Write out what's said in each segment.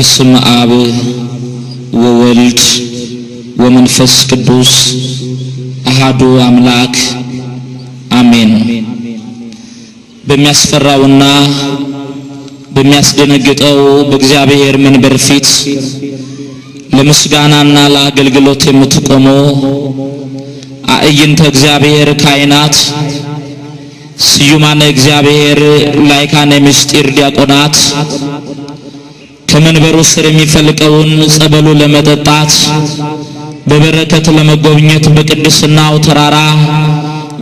በስመ አብ ወወልድ ወመንፈስ ቅዱስ አሐዱ አምላክ አሜን። በሚያስፈራውና በሚያስደነግጠው በእግዚአብሔር መንበር ፊት ለምስጋናና ለአገልግሎት የምትቆሙ አዕይንተ እግዚአብሔር ካህናት፣ ስዩማነ እግዚአብሔር ላይካነ ምስጢር ዲያቆናት፣ ከመንበሩ ስር የሚፈልቀውን ጸበሉ ለመጠጣት በበረከት ለመጎብኘት በቅድስናው ተራራ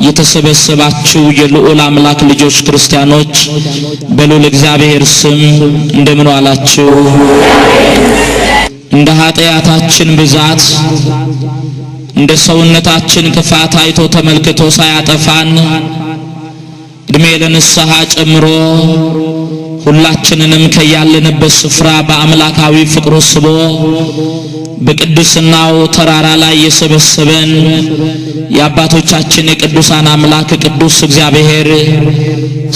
የተሰበሰባችሁ የልዑል አምላክ ልጆች ክርስቲያኖች በልዑል እግዚአብሔር ስም እንደምን ዋላችሁ? እንደ ኃጢአታችን ብዛት እንደ ሰውነታችን ክፋት አይቶ ተመልክቶ ሳያጠፋን እድሜ ለንስሐ ጨምሮ ሁላችንንም ከያለንበት ስፍራ በአምላካዊ ፍቅሩ ስቦ በቅድስናው ተራራ ላይ የሰበሰበን የአባቶቻችን የቅዱሳን አምላክ ቅዱስ እግዚአብሔር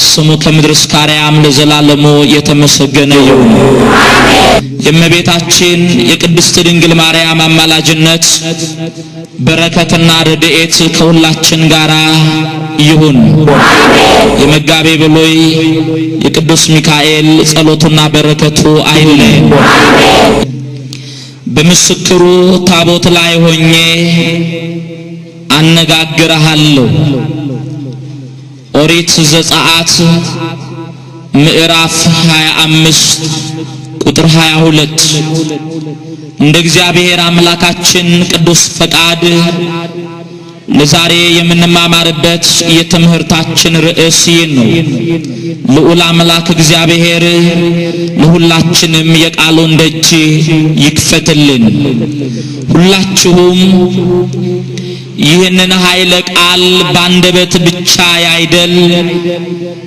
ስሙ ከምድር እስከ አርያም ለዘላለሙ የተመሰገነ ይሁን። የእመቤታችን የቅድስት ድንግል ማርያም አማላጅነት በረከትና ረድኤት ከሁላችን ጋር ይሁን። የመጋቤ ብሉይ የቅዱስ ሚካኤል ጸሎቱና በረከቱ አይለየን። በምስክሩ ታቦት ላይ ሆኜ አነጋግርሃለሁ። ኦሪት ዘጸአት ምዕራፍ 25 ቁጥር 22 እንደ እግዚአብሔር አምላካችን ቅዱስ ፈቃድ ለዛሬ የምንማማርበት የትምህርታችን ርዕስ ነው። ልዑል አምላክ እግዚአብሔር ለሁላችንም የቃሉን ደጅ ይክፈትልን። ሁላችሁም ይህንን ኃይለ ቃል ባንደበት ብቻ ያይደል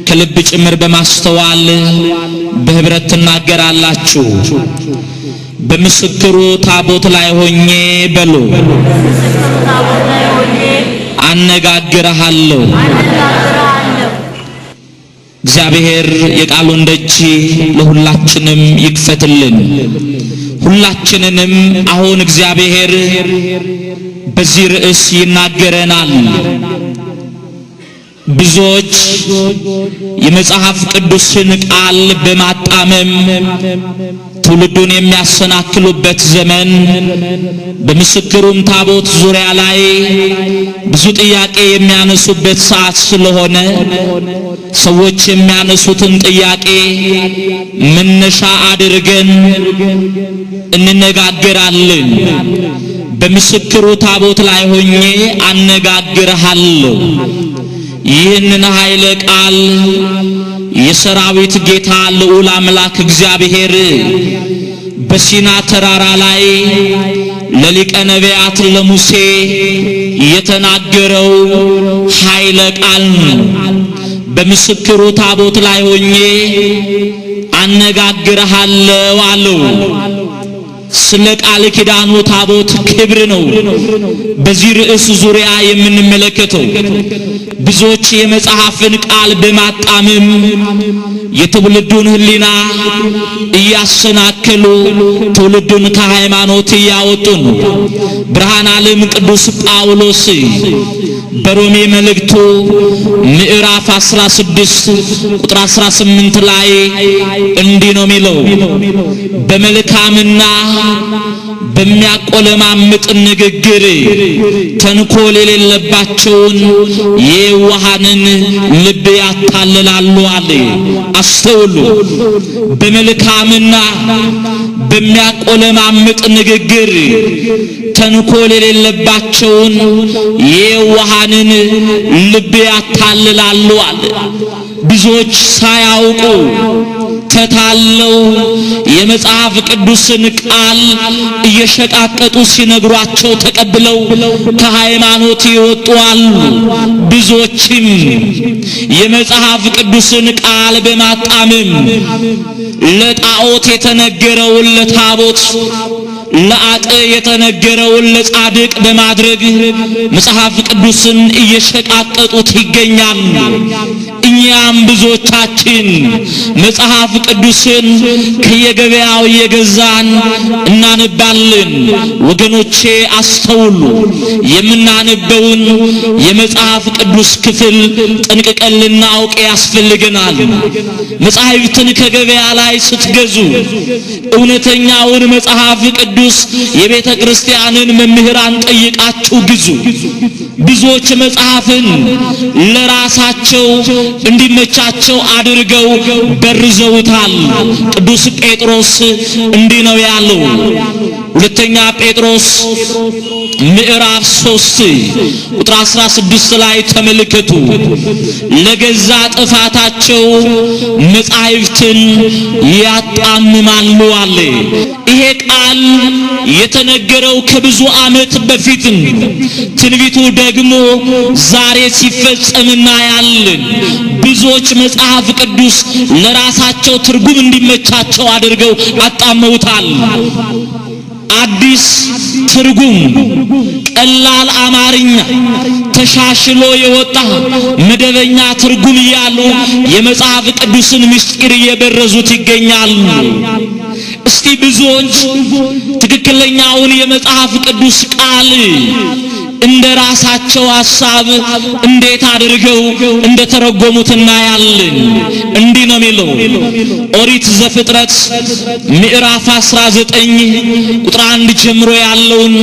ከልብ ጭምር በማስተዋል በህብረት ትናገራላችሁ። በምስክሩ ታቦት ላይ ሆኜ በሉ አነጋግርሃለሁ። እግዚአብሔር የቃሉን ደጅ ለሁላችንም ይክፈትልን። ሁላችንንም አሁን እግዚአብሔር በዚህ ርዕስ ይናገረናል። ብዙዎች የመጽሐፍ ቅዱስን ቃል በማጣመም ትውልዱን የሚያሰናክሉበት ዘመን፣ በምስክሩም ታቦት ዙሪያ ላይ ብዙ ጥያቄ የሚያነሱበት ሰዓት ስለሆነ ሰዎች የሚያነሱትን ጥያቄ መነሻ አድርገን እንነጋገራለን። በምስክሩ ታቦት ላይ ሆኜ አነጋግርሃለሁ። ይህንን ኃይለ ቃል የሰራዊት ጌታ ልዑል አምላክ እግዚአብሔር በሲና ተራራ ላይ ለሊቀ ነቢያት ለሙሴ የተናገረው ኃይለ ቃል ነው። በምስክሩ ታቦት ላይ ሆኜ አነጋግርሃለሁ አለው። ስለ ቃል ኪዳኑ ታቦት ክብር ነው በዚህ ርዕስ ዙሪያ የምንመለከተው። ብዙዎች የመጽሐፍን ቃል በማጣመም የትውልዱን ሕሊና እያሰናከሉ ትውልዱን ከሃይማኖት እያወጡ ነው። ብርሃነ ዓለም ቅዱስ ጳውሎስ በሮሜ መልእክቱ ምዕራፍ 16 ቁጥር 18 ላይ እንዲህ ነው የሚለው፣ በመልካምና በሚያቆለማምጥ ንግግር ተንኮል የሌለባቸውን የዋሃንን ልብ ያታልላሉ አለ። አስተውሉ። በመልካምና በሚያቆለማምጥ ንግግር ተንኮል የሌለባቸውን የዋሃንን ልብ ያታልላሉ አለ። ብዙዎች ሳያውቁ ተታለው የመጽሐፍ ቅዱስን ቃል እየሸቃቀጡ ሲነግሯቸው ተቀብለው ከሃይማኖት ይወጡ አሉ። ብዙዎችም የመጽሐፍ ቅዱስን ቃል በማጣመም ለጣዖት የተነገረውን ለታቦት ለአጥ የተነገረውን ለጻድቅ በማድረግ መጽሐፍ ቅዱስን እየሸቃቀጡት ይገኛሉ። እኛም ብዙዎቻችን መጽሐፍ ቅዱስን ከየገበያው እየገዛን እናነባለን። ወገኖቼ አስተውሉ። የምናነበውን የመጽሐፍ ቅዱስ ክፍል ጠንቅቀን ልናውቅ ያስፈልገናል። መጽሐፍትን ከገበያ ላይ ስትገዙ እውነተኛውን መጽሐፍ ቅዱስ የቤተ ክርስቲያንን መምህራን ጠይቃችሁ ግዙ። ብዙዎች መጽሐፍን ለራሳቸው እንዲመቻቸው አድርገው በርዘውታል። ቅዱስ ጴጥሮስ እንዲህ ነው ያለው። ሁለተኛ ጴጥሮስ ምዕራፍ 3 ቁጥር 16 ላይ ተመልከቱ። ለገዛ ጥፋታቸው መጻሕፍትን ያጣምማሉ አለ። ይሄ ቃል የተነገረው ከብዙ ዓመት በፊት ትንቢቱ ደግሞ ዛሬ ሲፈጸም እናያለን። ብዙዎች መጽሐፍ ቅዱስ ለራሳቸው ትርጉም እንዲመቻቸው አድርገው አጣመውታል። አዲስ ትርጉም፣ ቀላል አማርኛ፣ ተሻሽሎ የወጣ መደበኛ ትርጉም እያሉ የመጽሐፍ ቅዱስን ምስጢር እየበረዙት ይገኛሉ። እስቲ ብዙዎች ትክክለኛውን የመጽሐፍ ቅዱስ ቃል እንደ ራሳቸው ሐሳብ እንዴት አድርገው እንደተረጎሙት እናያለን። እንዲህ ነው የሚለው ኦሪት ዘፍጥረት ምዕራፍ 19 ቁጥር 1 ጀምሮ ያለውን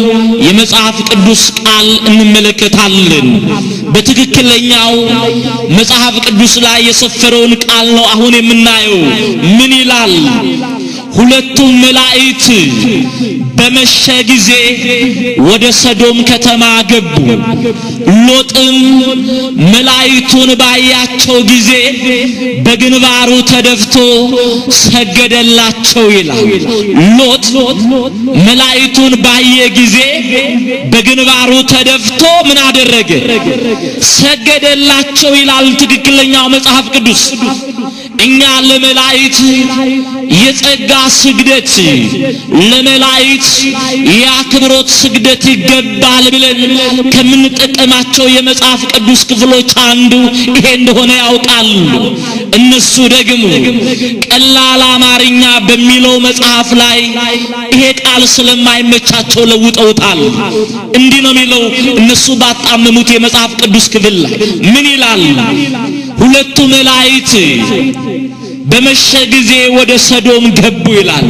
የመጽሐፍ ቅዱስ ቃል እንመለከታለን። በትክክለኛው መጽሐፍ ቅዱስ ላይ የሰፈረውን ቃል ነው አሁን የምናየው። ምን ይላል? ሁለቱም መላእክት በመሸ ጊዜ ወደ ሰዶም ከተማ ገቡ። ሎጥም መላእክቱን ባያቸው ጊዜ በግንባሩ ተደፍቶ ሰገደላቸው ይላል። ሎጥ መላእክቱን ባየ ጊዜ በግንባሩ ተደፍቶ ምን አደረገ? ሰገደላቸው ይላል ትክክለኛው መጽሐፍ ቅዱስ። እኛ ለመላእክት የጸጋ ስግደት፣ ለመላእክት የአክብሮት ስግደት ይገባል ብለን ከምንጠቀማቸው የመጽሐፍ ቅዱስ ክፍሎች አንዱ ይሄ እንደሆነ ያውቃሉ። እነሱ ደግሞ ቀላል አማርኛ በሚለው መጽሐፍ ላይ ይሄ ቃል ስለማይመቻቸው ለውጠውታል። እንዲህ ነው የሚለው እነሱ ባጣመሙት የመጽሐፍ ቅዱስ ክፍል ላይ ምን ይላል? ሁለቱ መላእክት በመሸ ጊዜ ወደ ሰዶም ገቡ ይላል።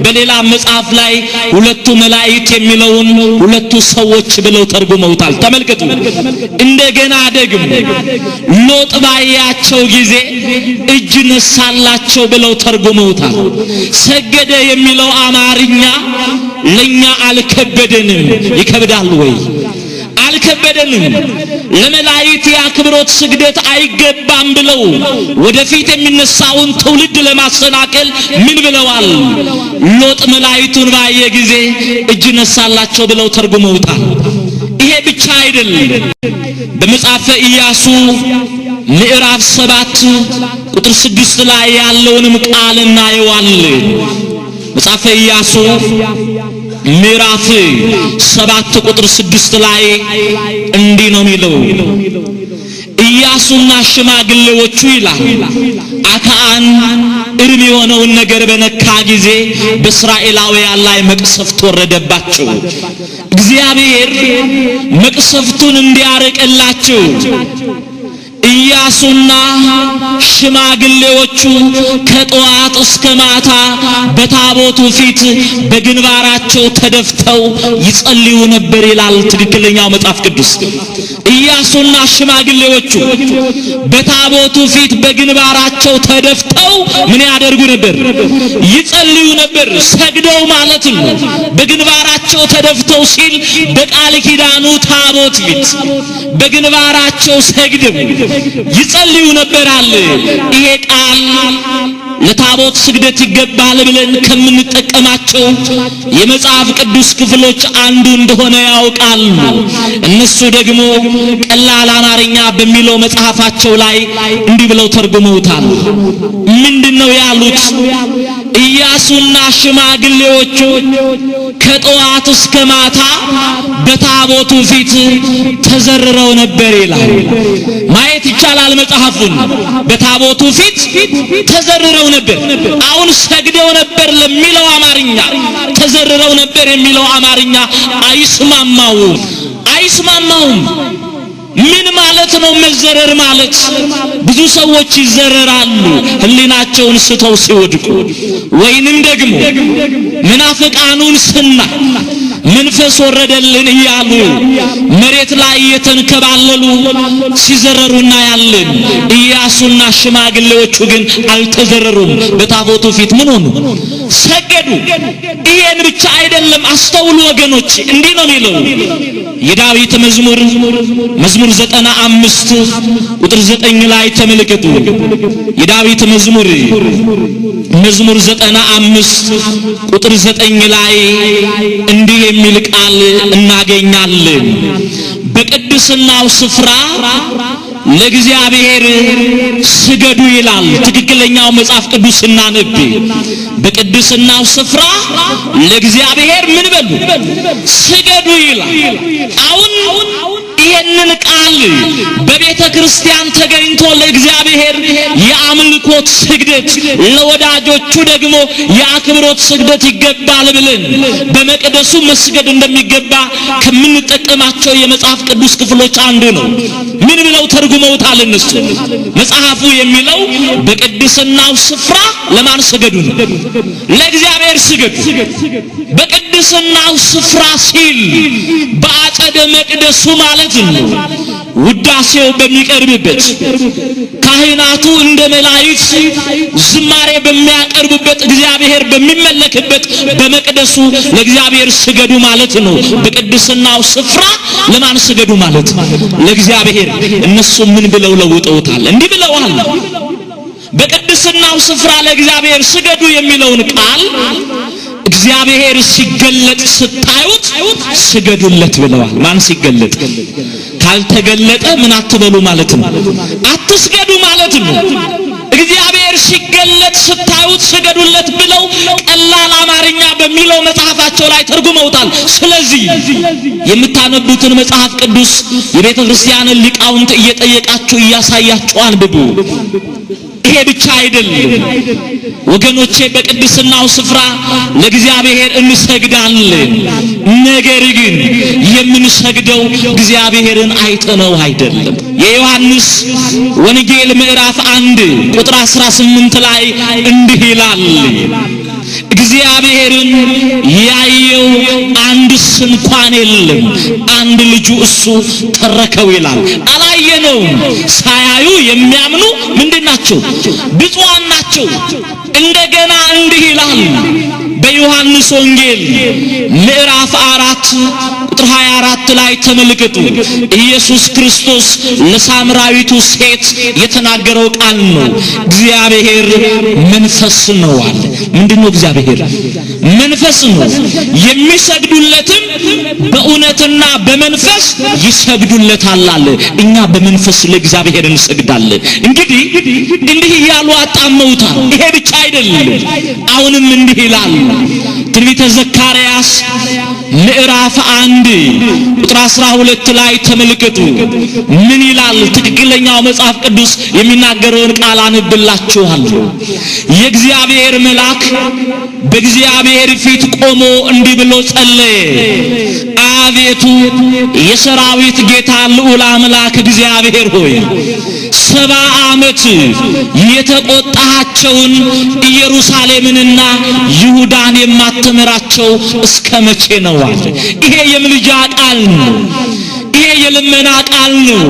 በሌላ መጽሐፍ ላይ ሁለቱ መላእክት የሚለውን ሁለቱ ሰዎች ብለው ተርጉመውታል። ተመልከቱ። እንደገና ደግሞ ሎጥ ባያቸው ጊዜ እጅ ነሳላቸው ብለው ተርጉመውታል። ሰገደ የሚለው አማርኛ ለኛ አልከበደንም። ይከብዳል ወይ? አልከበደንም። ለመላእክት የአክብሮት ስግደት አይገባም ብለው ወደፊት የሚነሳውን ትውልድ ለማሰናከል ምን ብለዋል? ሎጥ መላእክቱን ባየ ጊዜ እጅ ነሳላቸው ብለው ተርጉመውታል። ይሄ ብቻ አይደለም። በመጽሐፈ ኢያሱ ምዕራፍ 7 ቁጥር 6 ላይ ያለውንም ቃል እናየዋለን። መጽሐፈ ኢያሱ ምዕራፍ 7 ቁጥር 6 ላይ እንዲህ ነው የሚለው ኢያሱና ሽማግሌዎቹ ይላል አክዓን እርም የሆነውን ነገር በነካ ጊዜ በእስራኤላውያን ላይ መቅሰፍት ወረደባቸው። እግዚአብሔር መቅሰፍቱን እንዲያርቅላቸው ኢያሱና ሽማግሌዎቹ ከጠዋት እስከ ማታ በታቦቱ ፊት በግንባራቸው ተደፍተው ይጸልዩ ነበር ይላል ትክክለኛው መጽሐፍ ቅዱስ። ኢያሱና ሽማግሌዎቹ በታቦቱ ፊት በግንባራቸው ተደፍተው ምን ያደርጉ ነበር? ይጸልዩ ነበር። ሰግደው ማለት ነው። በግንባራቸው ተደፍተው ሲል በቃል ኪዳኑ ታቦት ፊት በግንባራቸው ሰግደው ይጸልዩ ነበር አለ። ይሄ ቃል ለታቦት ስግደት ይገባል ብለን ከምንጠቀማቸው የመጽሐፍ ቅዱስ ክፍሎች አንዱ እንደሆነ ያውቃሉ። እነሱ ደግሞ ቀላል አማርኛ በሚለው መጽሐፋቸው ላይ እንዲህ ብለው ተርጉመውታል። ምንድነው ያሉት? ኢያሱና ሽማግሌዎቹ ከጠዋት እስከ ማታ በታቦቱ ፊት ተዘርረው ነበር ይላል። ማየት ይቻላል መጽሐፉን። በታቦቱ ፊት ተዘርረው ነበር። አሁን ሰግደው ነበር ለሚለው አማርኛ ተዘርረው ነበር የሚለው አማርኛ አይስማማውም። ምን ማለት ነው መዘረር ማለት? ብዙ ሰዎች ይዘረራሉ ህሊናቸውን ስተው ሲወድቁ፣ ወይንም ደግሞ መናፍቃኑን ስና መንፈስ ወረደልን እያሉ መሬት ላይ የተንከባለሉ ሲዘረሩና ያለን። ኢያሱና ሽማግሌዎቹ ግን አልተዘረሩም። በታቦቱ ፊት ምን ሆኑ? ሰገዱ። ይሄን ብቻ አይደለም፣ አስተውሉ ወገኖች። እንዲህ ነው የሚለው የዳዊት መዝሙር 95 ቁጥር 9 ላይ ተመልከቱ። የዳዊት መዝሙር 95 ቁጥር 9 ላይ እንዲህ የሚል ቃል እናገኛለን። በቅድስናው ስፍራ ለእግዚአብሔር ስገዱ ይላል። ትክክለኛው መጽሐፍ ቅዱስ እናነብ። በቅድስናው ስፍራ ለእግዚአብሔር ምን በሉ? ስገዱ ይላል። አሁን ይህንን ቃል በቤተ ክርስቲያን ተገኝቶ ለእግዚአብሔር የአምልኮት ስግደት፣ ለወዳጆቹ ደግሞ የአክብሮት ስግደት ይገባል ብለን በመቅደሱ መስገድ እንደሚገባ ከምንጠቀማቸው የመጽሐፍ ቅዱስ ክፍሎች አንዱ ነው። ምን ብለው ተርጉመውታል እነሱ? መጽሐፉ የሚለው በቅድስናው ስፍራ ለማን ስገዱ ነው? ለእግዚአብሔር ስገዱ። በቅድስናው ስፍራ ሲል በአጸደ መቅደሱ ማለት ነው። ውዳሴው በሚቀርብበት፣ ካህናቱ እንደ መላእክት ዝማሬ በሚያቀርቡበት፣ እግዚአብሔር በሚመለክበት በመቅደሱ ለእግዚአብሔር ስገዱ ማለት ነው። በቅድስናው ስፍራ ለማን ስገዱ ማለት? ለእግዚአብሔር። እነሱ ምን ብለው ለውጠውታል? እንዲህ ብለዋል። በቅድስናው ስፍራ ለእግዚአብሔር ስገዱ የሚለውን ቃል እግዚአብሔር ሲገለጥ ስታዩት ስገዱለት ብለዋል። ማን ሲገለጥ? ካልተገለጠ ምን አትበሉ ማለት ነው? አትስገዱ ማለት ነው። እግዚአብሔር ሲገለጥ ስታዩት ስገዱለት ብለው ቀላል አማርኛ በሚለው መጽሐፋቸው ላይ ተርጉመውታል። ስለዚህ የምታነቡትን መጽሐፍ ቅዱስ የቤተ ክርስቲያንን ሊቃውንት እየጠየቃችሁ እያሳያችሁ አንብቡ። ይሄ ብቻ አይደለም ወገኖቼ፣ በቅድስናው ስፍራ ለእግዚአብሔር እንሰግዳለን። ነገር ግን የምንሰግደው እግዚአብሔርን አይተነው አይደለም። የዮሐንስ ወንጌል ምዕራፍ 1 ቁጥር 18 ላይ እንዲህ ይላል፣ እግዚአብሔርን ያየው አንድስ እንኳን የለም፣ አንድ ልጁ እሱ ተረከው ይላል። አላየነውም። ሳያዩ የሚያምኑ ምንድን ናቸው? ብፁዓን ናቸው። እንደገና እንዲህ ይላል በዮሐንስ ወንጌል ምዕራፍ 4 ቁጥር 24 ላይ ተመልከቱ። ኢየሱስ ክርስቶስ ለሳምራዊቱ ሴት የተናገረው ቃል ነው። እግዚአብሔር መንፈስ ነው አለ። ምንድነው? እግዚአብሔር መንፈስ ነው። የሚሰግዱለትም በእውነትና በመንፈስ ይሰግዱለታል አለ። እኛ በመንፈስ ለእግዚአብሔር እንሰግዳለን። እንግዲህ እንዲህ እያሉ አጣመውታል። ይሄ ብቻ አይደለም። አሁንም እንዲህ ይላል ትንቢተ ዘካርያስ ምዕራፍ 1 ቁጥር 12 ላይ ተመልከቱ። ምን ይላል? ትክክለኛው መጽሐፍ ቅዱስ የሚናገረውን ቃል አንብላችኋለሁ። የእግዚአብሔር መልአክ በእግዚአብሔር ፊት ቆሞ እንዲህ ብሎ ጸለየ። አቤቱ የሰራዊት ጌታ ልዑል አምላክ እግዚአብሔር ሆይ 70 ዓመት የተቆጣቸውን ኢየሩሳሌምንና ይሁዳን የማትምራቸው እስከ መቼ ነው አለ። ይሄ የምልጃ ቃል ነው። ይሄ የልመና ቃል ነው።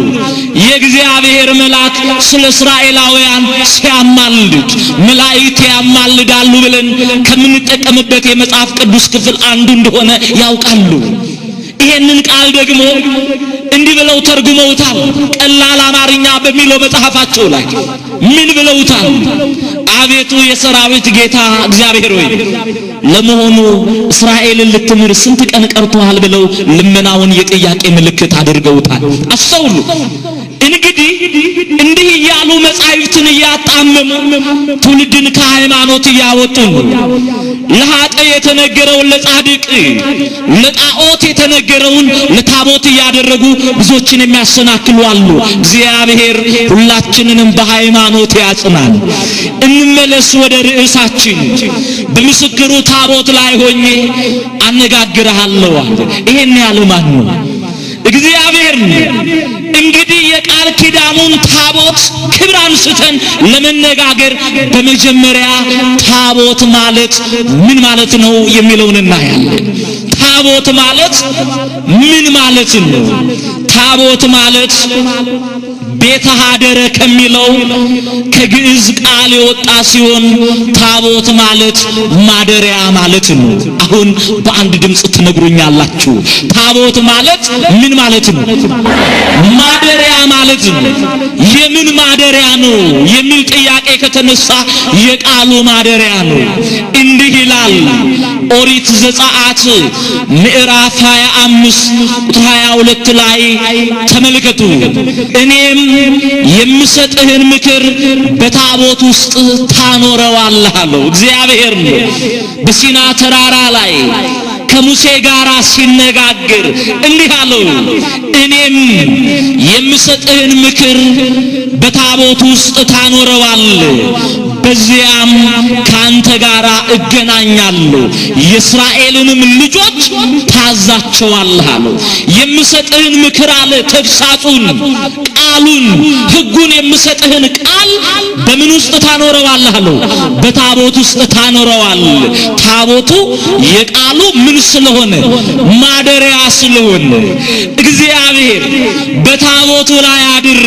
የእግዚአብሔር መልአክ ስለ እስራኤላውያን ሲያማልድ መላእክት ያማልዳሉ ብለን ከምንጠቀምበት የመጽሐፍ ቅዱስ ክፍል አንዱ እንደሆነ ያውቃሉ። ይሄንን ቃል ደግሞ እንዲህ ብለው ተርጉመውታል። ቀላል አማርኛ በሚለው መጽሐፋቸው ላይ ምን ብለውታል? አቤቱ የሰራዊት ጌታ እግዚአብሔር ሆይ ለመሆኑ እስራኤልን ልትምር ስንት ቀን ቀርቶሃል ብለው ልመናውን የጥያቄ ምልክት አድርገውታል። አስተውሉ። እንግዲህ እንዲህ ያሉ መጻሕፍትን ያጣመሙ ትውልድን ከሃይማኖት ያወጡ ለኃጥእ የተነገረውን ለጻድቅ ለጣዖት የተነገረውን ለታቦት ያደረጉ ብዙዎችን የሚያሰናክሉ አሉ። እግዚአብሔር ሁላችንንም በሃይማኖት ያጽናን። እንመለስ ወደ ርዕሳችን። በምስክሩ ታቦት ላይ ሆኜ አነጋግርሃለሁ አለ። ይሄን ያለ ማን ነው? እግዚአብሔር ነው። እንግዲህ የቃል ኪዳኑን ታቦት ክብር አንስተን ለመነጋገር በመጀመሪያ ታቦት ማለት ምን ማለት ነው የሚለውን እናያለን። ታቦት ማለት ምን ማለት ነው? ታቦት ማለት ቤተ ሀደረ ከሚለው ከግዕዝ ቃል የወጣ ሲሆን ታቦት ማለት ማደሪያ ማለት ነው። አሁን በአንድ ድምጽ ትነግሩኛላችሁ። ታቦት ማለት ምን ማለት ነው? ማደሪያ ማለት ነው። የምን ማደሪያ ነው የሚል ጥያቄ ከተነሳ የቃሉ ማደሪያ ነው። እንዲህ ይላል ኦሪት ዘጸአት ምዕራፍ 25 ቁጥር 22 ላይ ተመልከቱ። እኔም የምሰጥህን ምክር በታቦት ውስጥ ታኖረዋለህ አለው። እግዚአብሔር ነው በሲና ተራራ ላይ ከሙሴ ጋር ሲነጋገር እንዲህ አለው፣ እኔም የምሰጥህን ምክር በታቦት ውስጥ ታኖረዋለህ፣ በዚያም ካንተ ጋር እገናኛለሁ፣ የእስራኤልንም ልጆች ታዛቸዋለህ አለው። የምሰጥህን ምክር አለ ተግሳጹን፣ ቃሉን፣ ሕጉን የምሰጥህን ቃል በምን ውስጥ ታኖረዋለህ አለው? በታቦት ውስጥ ታኖረዋለህ። ታቦቱ የቃሉ ምን ስለሆነ? ማደሪያ ስለሆነ እግዚአብሔር በታቦቱ ላይ አድሬ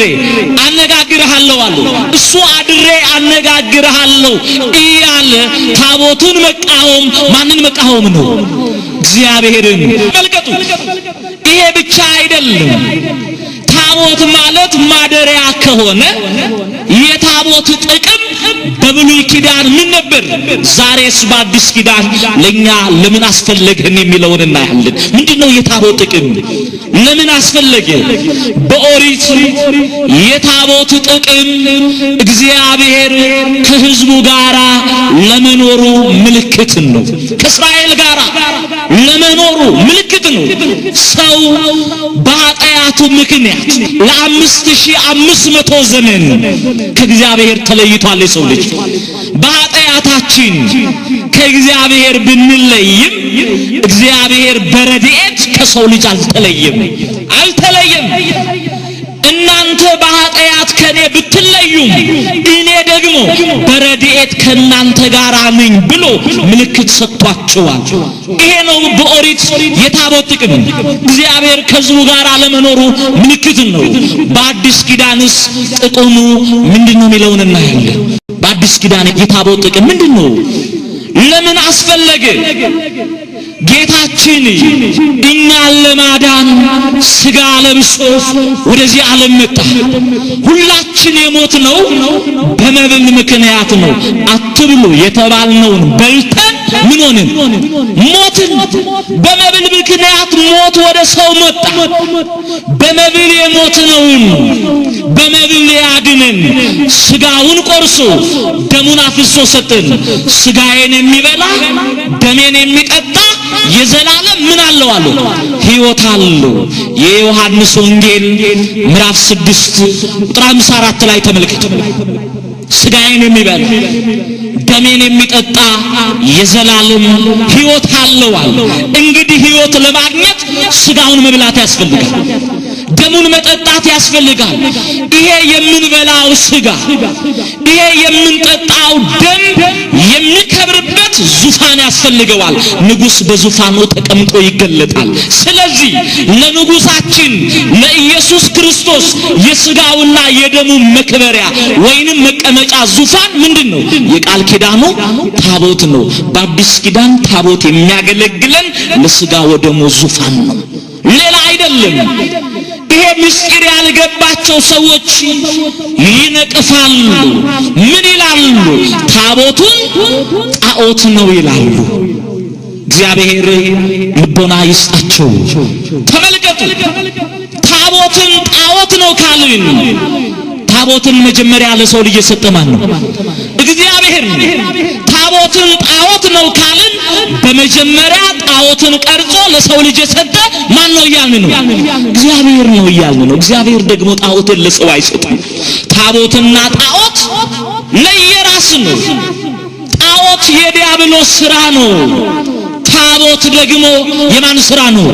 አነጋግርሃለሁ አለው። እሱ አድሬ አነጋግርሃለሁ እያለ ታቦቱን መቃወም ማንን መቃወም ነው? እግዚአብሔርን። መልከቱ ይሄ ብቻ አይደለም። ታቦት ማለት ማደሪያ ከሆነ የታቦት ጥቅም በብሉይ ኪዳን ምን ነበር? ዛሬስ በአዲስ ኪዳን ለኛ ለምን አስፈለገን የሚለውን እናያለን። ምንድነው የታቦት ጥቅም? ለምን አስፈለገ? በኦሪት የታቦት ጥቅም እግዚአብሔር ከሕዝቡ ጋራ ለመኖሩ ምልክት ነው። ከእስራኤል ጋራ ለመኖሩ ምልክት ነው። ሰው በኃጢአቱ ምክንያት ለ5500 ዘመን ከእግዚአብሔር ተለይቷል። የሰው ልጅ በኃጢአታችን ከእግዚአብሔር ብንለይም እግዚአብሔር በረድኤት ከሰው ልጅ አልተለየም። እናንተ በኃጢአት ከኔ ብትለዩም እኔ ደግሞ በረድኤት ከናንተ ጋር ነኝ ብሎ ምልክት ሰጥቷቸዋል። ይሄ ነው በኦሪት የታቦት ጥቅም። እግዚአብሔር ከሕዝቡ ጋር ለመኖሩ ምልክት ነው። በአዲስ ኪዳንስ ጥቅሙ ምንድነው የሚለውን እናያለን። በአዲስ ኪዳን የታቦት ጥቅም ምንድነው? ለምን አስፈለገ? ጌታችን እኛን ለማዳን ሥጋ ለብሶ ወደዚህ ዓለም መጣ። ሁላችን የሞትነው በመብል ምክንያት ነው። አትብሉ የተባልነውን በልተን ምን ሆንን? ሞትን። በመብል ምክንያት ሞት ወደ ሰው መጣ። በመብል የሞትነውን በመብል ያድነን ሥጋውን ቆርሶ ደሙን አፍሶ ሰጠን። ሥጋዬን የሚበላ ደሜን የሚጠጣ የዘላለም ምን አለው አሉ? ሕይወት አለው። የዮሐንስ ወንጌል ምዕራፍ 6 ቁጥር 54 ላይ ተመልከቱ። ሥጋዬን የሚበላ ደሜን የሚጠጣ የዘላለም ሕይወት አለው አለ። እንግዲህ ሕይወት ለማግኘት ሥጋውን መብላት ያስፈልጋል፣ ደሙን መጠጣት ያስፈልጋል። ይሄ የምንበላው ሥጋ፣ ይሄ የምንጠጣው ደም የሚከብርበት ዙፋን ያስፈልገዋል። ንጉሥ በዙፋኑ ተቀምጦ ይገለጣል። ስለዚህ ለንጉሳችን ለኢየሱስ ክርስቶስ የሥጋውና የደሙ መክበሪያ ወይንም መቀመጫ ዙፋን ምንድነው? የቃል ኪዳኑ ታቦት ነው። በአዲስ ኪዳን ታቦት የሚያገለግለን ለሥጋ ወደሙ ዙፋን ነው፣ ሌላ አይደለም። ይሄ ምስጢር ያልገባቸው ሰዎች ይነቅፋሉ። ምን ይላሉ? ታቦቱን ጣዖት ነው ይላሉ። እግዚአብሔር ልቦና ይስጣቸው። ተመልከቱ፣ ታቦት ታቦትን ጣዖት ነው ካልን ታቦትን መጀመሪያ ለሰው ልጅ የሰጠ ማን ነው? እግዚአብሔር ነው። ታቦትን ጣዖት ነው ካልን በመጀመሪያ ጣዖትን ቀርጾ ለሰው ልጅ የሰጠ ማን ነው እያልን ነው? እግዚአብሔር ነው እያልን ነው። እግዚአብሔር ደግሞ ጣዖትን ለሰው አይሰጥም። ታቦትና ጣዖት ለየራስ ነው። ጣዖት የዲያብሎስ ሥራ ነው። ታቦት ደግሞ የማን ሥራ ነው?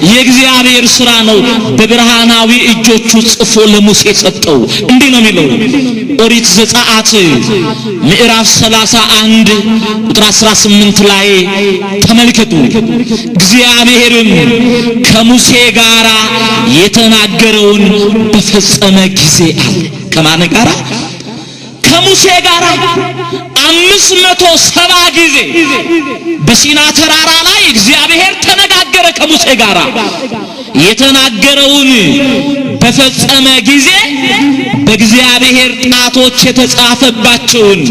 የእግዚአብሔር ሥራ ነው። በብርሃናዊ እጆቹ ጽፎ ለሙሴ ሰጠው። እንዲህ ነው የሚለው ኦሪት ዘጸአት ምዕራፍ 31 ቁጥር 18 ላይ ተመልከቱ። እግዚአብሔርም ከሙሴ ጋር የተናገረውን በፈጸመ ጊዜ አለ። ከማን ጋር? ከሙሴ ጋር 570 ጊዜ በሲና ተራራ ላይ እግዚአብሔር ተነጋገረ ከሙሴ ጋር። የተናገረውን በፈጸመ ጊዜ በእግዚአብሔር ጣቶች የተጻፈባቸውን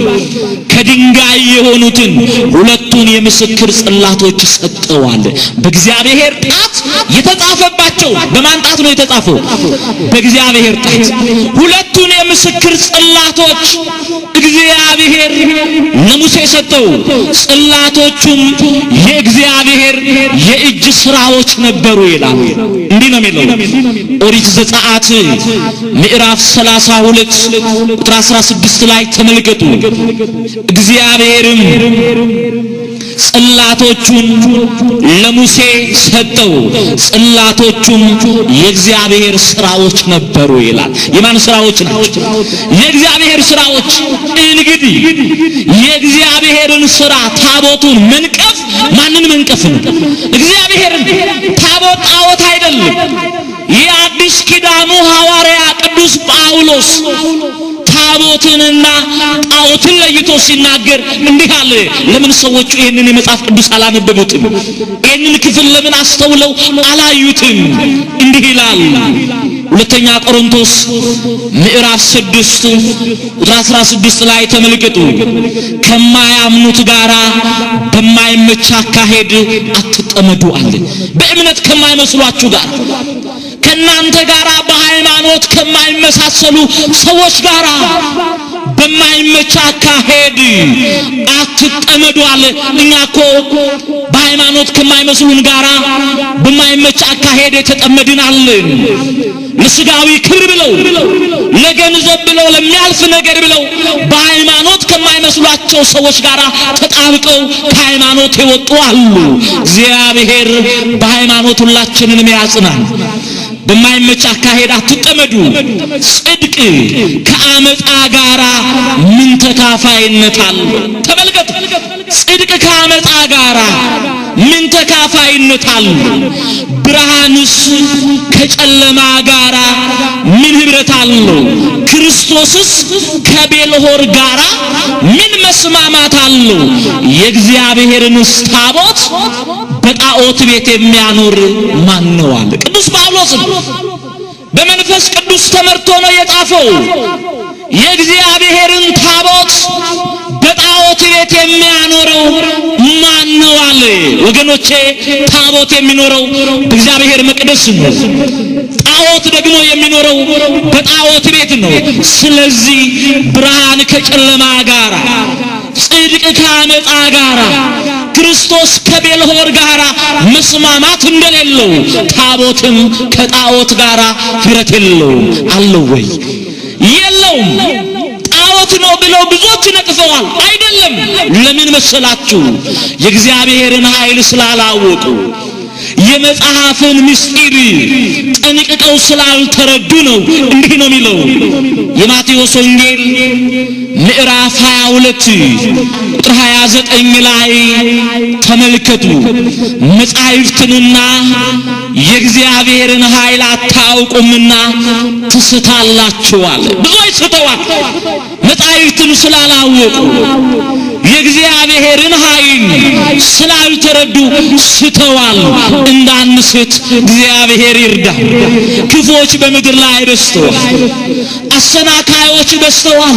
ከድንጋይ የሆኑትን ሁለቱን የምስክር ጽላቶች ሰጠዋል። በእግዚአብሔር ጣት የተጻፈባቸው በማን ጣት ነው የተጻፈው? በእግዚአብሔር ጣት። ሁለቱን የምስክር ጽላቶች እግዚአብሔር ለሙሴ ሰጠው። ጽላቶቹም የእግዚአብሔር የእጅ ሥራዎች ነበሩ ይላል። እንዲህ ነው የሚለው ኦሪት ዘጸአት ምዕራፍ 32 ቁጥር 16 ላይ ተመልከቱ። እግዚአብሔርም ጽላቶቹን ለሙሴ ሰጠው። ጽላቶቹም የእግዚአብሔር ሥራዎች ነበሩ ይላል። የማን ሥራዎች ናቸው? የእግዚአብሔር ሥራዎች። እንግዲህ የእግዚአብሔርን ሥራ ታቦቱን መንቀፍ ማንን መንቀፍ ነው? እግዚአብሔርን። ታቦት ጣዖት አይደለም። የአዲስ ኪዳኑ ሐዋርያ ቅዱስ ጳውሎስ ታቦትንና ጣዖትን ለይቶ ሲናገር እንዲህ አለ። ለምን ሰዎቹ ይህንን የመጽሐፍ ቅዱስ አላነበቡትም? ይህንን ክፍል ለምን አስተውለው አላዩትም? እንዲህ ይላል ሁለተኛ ቆሮንቶስ ምዕራፍ 6 ቁጥር 16 ላይ ተመልከቱ። ከማያምኑት ጋራ በማይመች አካሄድ አትጠመዱ አለ። በእምነት ከማይመስሏችሁ ጋር ከናንተ ጋራ በሃይማኖት ከማይመሳሰሉ ሰዎች ጋራ በማይመች አካሄድ አትጠመዱ አለ። እኛ እኮ በሃይማኖት ከማይመስሉን ጋራ በማይመች አካሄድ የተጠመድን አለን። ለስጋዊ ክብር ብለው ለገንዘብ ብለው ለሚያልፍ ነገር ብለው በሃይማኖት ከማይመስሏቸው ሰዎች ጋራ ተጣብቀው ከሃይማኖት የወጡ አሉ። እግዚአብሔር በሃይማኖት ሁላችንንም ያጽናን። በማይመች አካሄድ አትጠመዱ። ጽድቅ ከአመፃ ጋራ ምን ተካፋይነት አለው? ተመልከቱ። ጽድቅ ከአመፃ ጋራ ምን ተካፋይነት አለው? ብርሃንስ ከጨለማ ጋራ ምን ህብረት አለው? ክርስቶስስ ከቤልሆር ጋራ ምን መስማማት አለው? የእግዚአብሔርንስ ታቦት በጣዖት ቤት የሚያኖር ማን ነው አለ ቅዱስ ጳውሎስ። በመንፈስ ቅዱስ ተመርቶ ነው የጻፈው። የእግዚአብሔርን ታቦት በጣዖት ቤት የሚያኖረው ማን ነው አለ። ወገኖቼ ታቦት የሚኖረው በእግዚአብሔር መቅደስ ነው። ጣዖት ደግሞ የሚኖረው በጣዖት ቤት ነው። ስለዚህ ብርሃን ከጨለማ ጋራ፣ ጽድቅ ከአመፃ ጋራ፣ ክርስቶስ ከቤልሆር ጋራ መስማማት እንደሌለው ታቦትም ከጣዖት ጋራ ህብረት የለውም። አለው ወይ? የለውም። ጣዖት ነው ብለው ብዙዎች ነቅፈዋል። አይደለም። ለምን መሰላችሁ? የእግዚአብሔርን ኃይል ስላላወቁ፣ የመጽሐፍን ምስጢር ጠንቅቀው ስላልተረዱ ነው። እንዲህ ነው የሚለው የማቴዎስ ወንጌል ምዕራፍ 22 ቁጥር 29 ላይ ተመልከቱ። መጻሕፍትንና የእግዚአብሔርን ኃይል አታውቁምና ትስታላችሁ አለ። ብዙዎች ስተዋል። መጻሕፍትን ስላላወቁ የእግዚአብሔርን ኃይል ስላልተረዱ ስተዋል። እንዳንስት እግዚአብሔር ይርዳ። ክፉዎች በምድር ላይ በዝተዋል። አሰናካዮች በዝተዋል።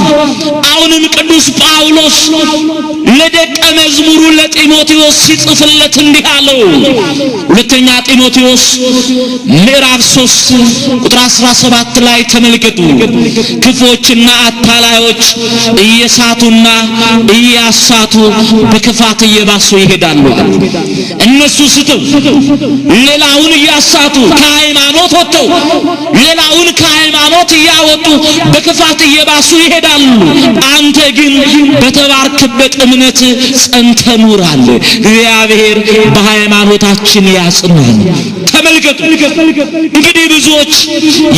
አሁንም ቅዱስ ጳውሎስ ለደቀ መዝሙሩ ለጢሞቴዎስ ሲጽፍለት እንዲህ አለው። ሁለተኛ ጢሞቴዎስ ምዕራፍ 3 ቁጥር 17 ላይ ተመልከቱ። ክፉዎችና አታላዮች እየሳቱና እያሳቱ በክፋት እየባሱ ይሄዳሉ። እነሱ ስተው ሌላውን እያሳቱ ከሃይማኖት ወጥተው ሌላውን ከሃይማኖት እያወጡ በክፋት እየባሱ ይሄዳሉ። አንተ ግን በተባርክበት እምነት ጸንተህ ኑር አለ። እግዚአብሔር በሃይማኖታችን ያጽናን። ተመልከቱ እንግዲህ ብዙዎች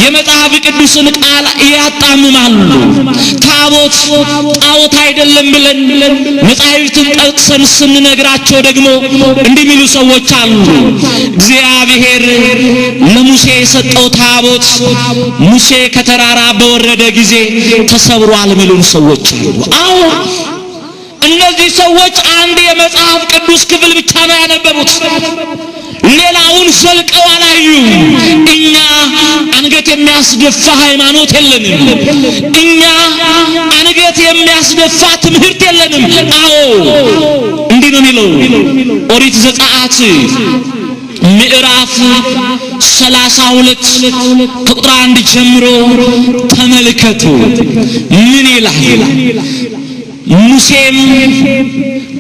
የመጽሐፍ ቅዱስን ቃል ያጣምማሉ። ታቦት ጣዖት አይደለም ብለን መጻሕፍትን ጠቅሰን ስንነግራቸው ደግሞ እንዲህ የሚሉ ሰዎች አሉ። እግዚአብሔር ለሙሴ የሰጠው ታቦት ሙሴ ከተራራ በወረደ ጊዜ ተሰብሯል የሚሉን ሰዎች አሉ። አዎ እነዚህ ሰዎች አንድ የመጽሐፍ ቅዱስ ክፍል ብቻ ነው ያነበቡት። ሌላውን ዘልቀው አላዩም። እኛ አንገት የሚያስደፋ ሃይማኖት የለንም። እኛ አንገት የሚያስደፋ ትምህርት የለንም። አዎ እንዲህ ነው የሚለው ኦሪት ዘጸአት ምዕራፍ 32 ከቁጥር 1 ጀምሮ ተመልከቱ። ምን ይላል? ሙሴም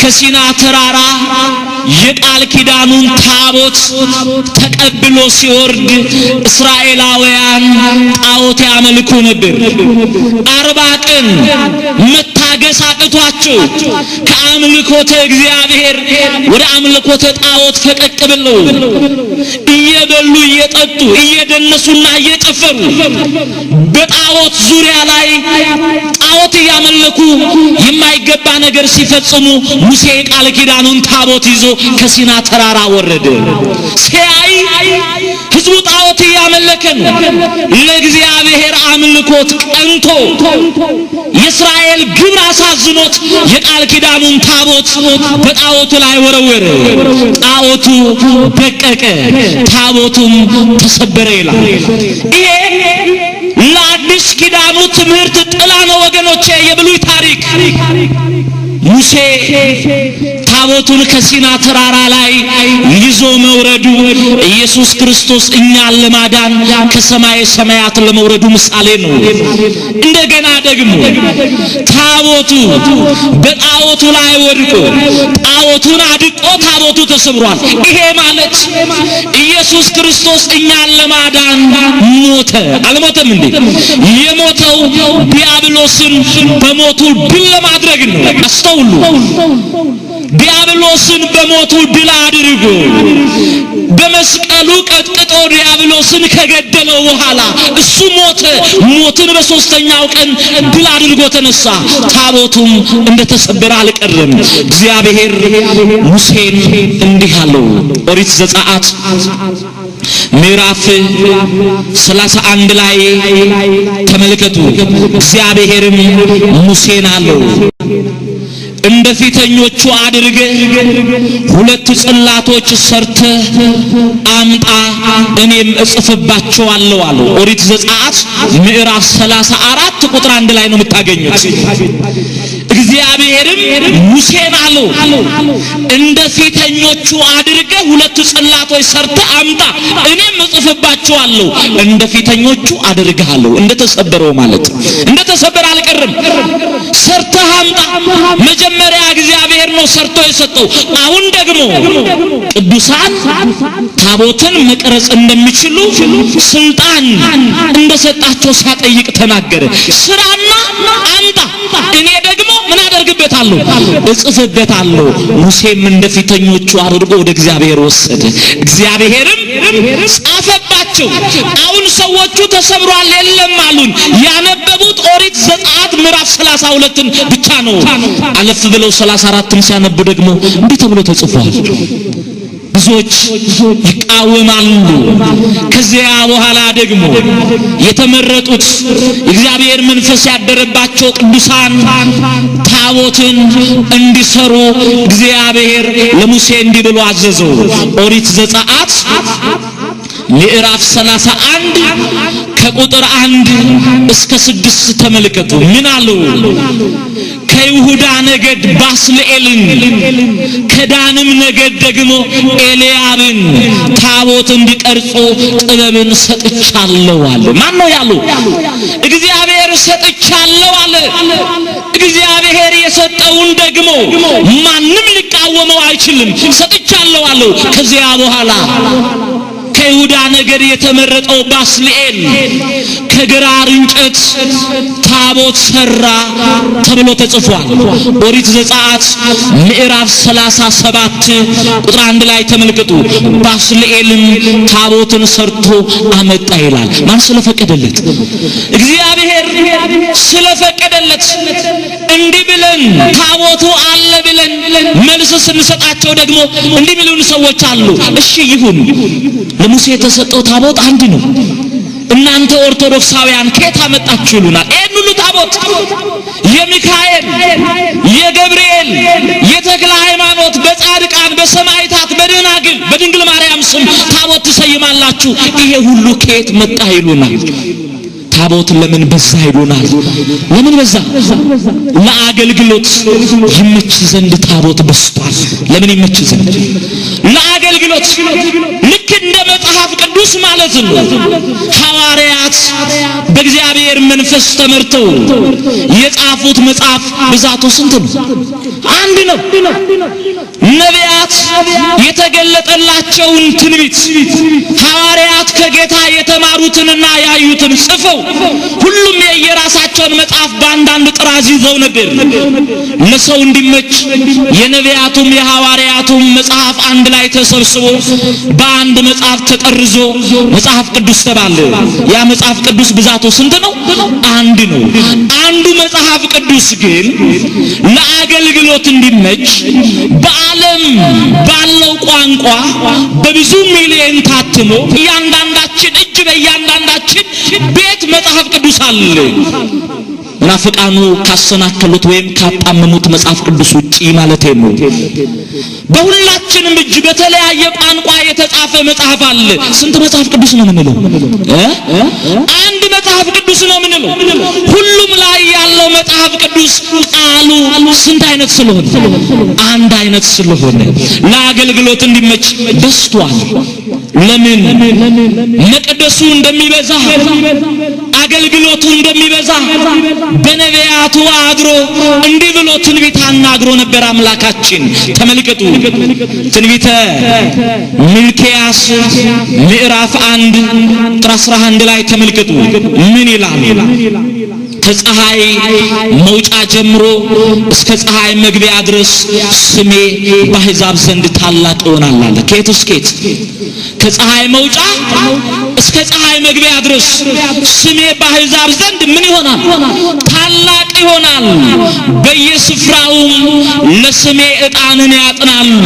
ከሲና ተራራ የቃል ኪዳኑን ታቦት ተቀብሎ ሲወርድ እስራኤላውያን ጣዖት ያመልኩ ነበር። 40 ቀን መታገስ አቅቷቸው ከአምልኮተ እግዚአብሔር ወደ አምልኮተ ጣዖት ፈቀቅ ብለው እየበሉ እየጠጡ እየደነሱና እየጨፈሩ በጣዖት ዙሪያ ላይ ጣዖት እያመለኩ የማይገባ ነገር ሲፈጽሙ ሙሴ ቃል ኪዳኑን ታቦት ይዞ ከሲና ተራራ ወረደ። ሲያይ ሕዝቡ ጣዖት እያመለከ ነው። ለእግዚአብሔር አምልኮት ቀንቶ የእስራኤል ግብር አሳዝኖት የቃል ኪዳኑን ታቦት በጣዖቱ ላይ ወረወረ። ጣዖቱ ደቀቀ፣ ታቦቱም ተሰበረ ይላል። ይሄ ለአዲስ ኪዳኑ ትምህርት ጥላ ነው ወገኖቼ። የብሉይ ታሪክ ሙሴ ታቦቱን ከሲና ተራራ ላይ ይዞ መውረዱ ኢየሱስ ክርስቶስ እኛን ለማዳን ከሰማይ ሰማያት ለመውረዱ ምሳሌ ነው። እንደገና ደግሞ ታቦቱ በጣዖቱ ላይ ወድቆ ጣዖቱን አድቆ ታቦቱ ተሰብሯል። ይሄ ማለት ኢየሱስ ክርስቶስ እኛን ለማዳን ሞተ። አልሞተም እንዴ? የሞተው ዲያብሎስን በሞቱ ድል ለማድረግ ነው። አስተውሉ። ዲያብሎስን በሞቱ ድል አድርጎ በመስቀሉ ቀጥቅጦ ዲያብሎስን ከገደለው በኋላ እሱ ሞተ። ሞትን በሶስተኛው ቀን ድል አድርጎ ተነሳ። ታቦቱም እንደተሰበረ አልቀረም። እግዚአብሔር ሙሴን እንዲህ አለው። ኦሪት ዘጸአት ምዕራፍ 31 ላይ ተመልከቱ። እግዚአብሔርም ሙሴን አለው እንደ ፊተኞቹ አድርገህ 2 ጽላቶች ሰርተህ አምጣ፣ እኔም እጽፍባቸዋለሁ አለው። ኦሪት ዘጸአት ምዕራፍ 34 ቁጥር 1 ላይ ነው የምታገኙት። እግዚአብሔርም ሙሴን አለው እንደ ፊተኞቹ አድርገህ 2 ጽላቶች ሰርተህ አምጣ፣ እኔም እጽፍባቸዋለሁ። እንደ ፊተኞቹ አድርገሃለሁ። እንደተሰበረው ማለት እንደተሰበረ አልቀርም። ሰርተህ አምጣ። መጀመሪያ እግዚአብሔር ነው ሰርቶ የሰጠው። አሁን ደግሞ ቅዱሳን ታቦትን መቅረጽ እንደሚችሉ ስልጣን እንደሰጣቸው ሳጠይቅ ተናገረ። ስራና አምጣ፣ እኔ ደግሞ ምን አደርግበታለሁ? እጽፍበታለሁ። ሙሴም እንደፊተኞቹ አድርጎ ወደ እግዚአብሔር ወሰደ። እግዚአብሔርም ጻፈባቸው። አሁን ሰዎቹ ተሰብሯል የለም አሉን። ያነበቡት ኦሪት ዘጸአት ምዕራፍ 32ን ብቻ ነው። አለፍ ብለው 34ን ሲያነቡ ደግሞ እንዲህ ተብሎ ተጽፏል። ብዙዎች ይቃወማሉ። ከዚያ በኋላ ደግሞ የተመረጡት የእግዚአብሔር መንፈስ ያደረባቸው ቅዱሳን ታቦትን እንዲሰሩ እግዚአብሔር ለሙሴ እንዲህ ብሎ አዘዘው። ኦሪት ዘጸአት ምዕራፍ 31 ከቁጥር 1 እስከ 6 ተመልከቱ። ምን አለው? ከይሁዳ ነገድ ባስልኤልን ከዳንም ነገድ ደግሞ ኤልያብን ታቦት እንዲቀርጹ ጥበብን ሰጥቻለሁ አለ። ማን ነው ያለው? እግዚአብሔር ሰጥቻለሁ አለ። እግዚአብሔር የሰጠውን ደግሞ ማንም ሊቃወመው አይችልም። ሰጥቻለሁ አለው። ከዚያ በኋላ ከይሁዳ ነገድ የተመረጠው ባስልኤል ከግራር እንጨት ታቦት ሰራ ተብሎ ተጽፏል። ኦሪት ዘጸአት ምዕራፍ 37 ቁጥር 1 ላይ ተመልከቱ። ባስልኤልም ታቦትን ሰርቶ አመጣ ይላል። ማን ስለፈቀደለት? እግዚአብሔር ስለፈቀደለት። እንዲህ ብለን ታቦቱ አለ ብለን መልስ ስንሰጣቸው ደግሞ እንዲህ ብሉን ሰዎች አሉ። እሺ ይሁን፣ ለሙሴ የተሰጠው ታቦት አንድ ነው። እናንተ ኦርቶዶክሳውያን ከየት አመጣችሁ ይሉናል። ይሄን ሁሉ ታቦት የሚካኤል፣ የገብርኤል፣ የተክለ ሃይማኖት፣ በጻድቃን፣ በሰማዕታት፣ በደናግል፣ በድንግል ማርያም ስም ታቦት ትሰይማላችሁ። ይሄ ሁሉ ከየት መጣ ይሉናል። ታቦት ለምን በዛ ይሉናል። ለምን በዛ? ለአገልግሎት ይመች ዘንድ ታቦት በስቷል። ለምን ይመች ዘንድ? ለአገልግሎት። ልክ እንደ መጽሐፍ ቅዱስ ማለት ነው። ሐዋርያት በእግዚአብሔር መንፈስ ተመርተው የጻፉት መጽሐፍ ብዛቱ ስንት ነው? አንድ ነው። ነቢያት የተገለጠላቸውን ትንቢት ሐዋርያት ከጌታ የተማሩትንና ያዩትን ጽፈው ሁሉም የየራሳቸውን መጽሐፍ በአንዳንድ ጥራዝ ይዘው ነበር። ለሰው እንዲመች የነቢያቱም የሐዋርያቱም መጽሐፍ አንድ ላይ ተሰብስቦ በአንድ መጽሐፍ ተጠርዞ መጽሐፍ ቅዱስ ተባለ። ያ መጽሐፍ ቅዱስ ብዛቱ ስንት ነው? አንድ ነው። አንዱ መጽሐፍ ቅዱስ ግን ለአገልግሎት እንዲመች በዓለም ባለው ቋንቋ በብዙ ሚሊዮን ታትሞ እያንዳንዳችን እጅ በእያንዳንዳችን ቤት መጽሐፍ ቅዱስ አለ። ሙናፊቃኑ ካሰናከሉት ወይም ካጣመሙት መጽሐፍ ቅዱስ ውጪ ማለት ነው። በሁላችንም እጅ በተለያየ ቋንቋ የተጻፈ መጽሐፍ አለ። ስንት መጽሐፍ ቅዱስ ነው የምንለው? አንድ መጽሐፍ ቅዱስ ነው የምንለው። ሁሉም ላይ ያለው መጽሐፍ ቅዱስ ቃሉ ስንት አይነት ስለሆነ? አንድ አይነት ስለሆነ ለአገልግሎት እንዲመች በስቷል። ለምን? መቅደሱ እንደሚበዛ አገልግሎቱ እንደሚበዛ በነቢያቱ አድሮ እንዲህ ብሎ ትንቢት አናግሮ ነበር አምላካችን። ተመልከቱ፣ ትንቢተ ሚልክያስ ምዕራፍ 1 ቁጥር 11 ላይ ተመልከቱ። ምን ይላል? ከፀሐይ መውጫ ጀምሮ እስከ ፀሐይ መግቢያ ድረስ ስሜ በአሕዛብ ዘንድ ታላቅ ይሆናል አለ። ከየት እስከ የት? ከፀሐይ መውጫ እስከ ፀሐይ መግቢያ ድረስ ስሜ በአሕዛብ ዘንድ ምን ይሆናል? ታላቅ ይሆናል። በየስፍራውም ለስሜ ዕጣንን ያጥናሉ፣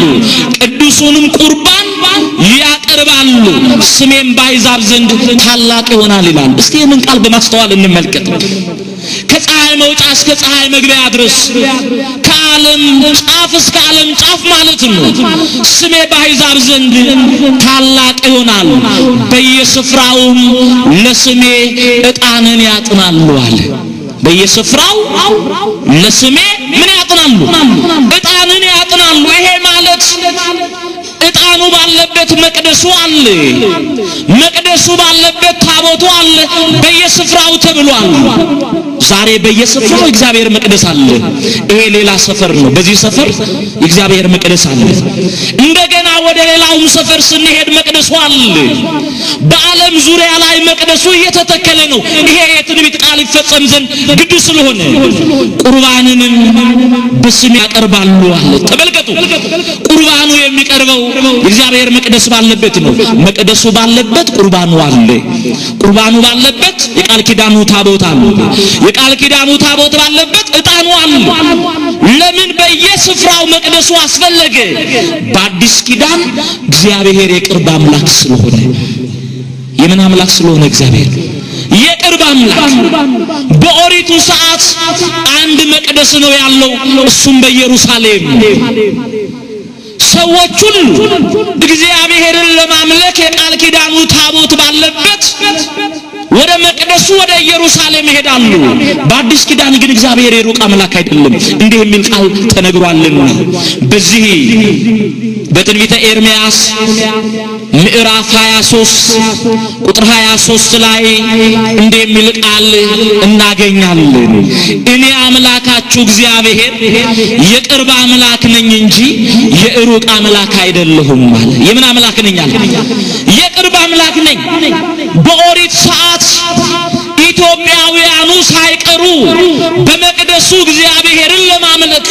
ቅዱሱንም ቁርባን ያቀርባሉ፣ ስሜም በአሕዛብ ዘንድ ታላቅ ይሆናል ይላል። እስኪ ይህንን ቃል በማስተዋል እንመልከት። ከፀሐይ መውጫ እስከ ፀሐይ መግቢያ ድረስ ከዓለም ጫፍ እስከ ዓለም ጫፍ ማለት ነው ስሜ በአሕዛብ ዘንድ ታላቅ ይሆናል፣ በየስፍራውም ለስሜ ዕጣንን ያጥናሉ አለ። በየስፍራው ለስሜ ምን ያጥናሉ? ዕጣንን ያጥናሉ። ይሄ ማለት ዕጣኑ ባለበት መቅደሱ አለ፣ መቅደሱ ባለበት ታቦቱ አለ። በየስፍራው ተብሏል። ዛሬ በየስፍራው እግዚአብሔር መቅደስ አለ። ይሄ ሌላ ሰፈር ነው። በዚህ ሰፈር እግዚአብሔር መቅደስ አለ። እንደገና ወደ ሌላውም ሰፈር ስንሄድ መቅደሱ አለ። በዓለም ዙሪያ ላይ መቅደሱ እየተተከለ ነው። ይሄ የትንቢት ቃል ይፈጸም ዘንድ ግድ ስለሆነ ቁርባንንም በስም ያቀርባሉ አለ። ተመልከቱ፣ ቁርባኑ የሚቀርበው እግዚአብሔር መቅደስ ባለበት ነው። መቅደሱ ባለበት ቁርባኑ አለ። ቁርባኑ ባለበት ባለበት የቃል ኪዳኑ ታቦት አለ። የቃል ኪዳኑ ታቦት ባለበት ዕጣኑ አለ። ለምን በየስፍራው መቅደሱ አስፈለገ? በአዲስ ኪዳን እግዚአብሔር የቅርብ አምላክ ስለሆነ። የምን አምላክ ስለሆነ? እግዚአብሔር የቅርብ አምላክ። በኦሪቱ ሰዓት አንድ መቅደስ ነው ያለው፣ እሱም በኢየሩሳሌም። ሰዎች ሁሉ እግዚአብሔርን ለማምለክ የቃል ኪዳኑ ታቦት ባለበት ወደ መቅደሱ ወደ ኢየሩሳሌም ይሄዳሉ። በአዲስ ኪዳን ግን እግዚአብሔር የሩቅ አምላክ አይደለም። እንዲህ የሚል ቃል ተነግሯልና በዚህ በትንቢተ ኤርምያስ ምዕራፍ 23 ቁጥር 23 ላይ እንዲህ የሚል ቃል እናገኛለን። እኔ አምላካችሁ እግዚአብሔር የቅርብ አምላክ ነኝ እንጂ የሩቅ አምላክ አይደለሁም አለ። የምን አምላክ ነኝ አለ? የቅርብ አምላክ ነኝ። በኦሪት ሰዓት ኢትዮጵያውያኑ ሳይቀሩ በመቅደሱ እግዚአብሔርን ለማምለክ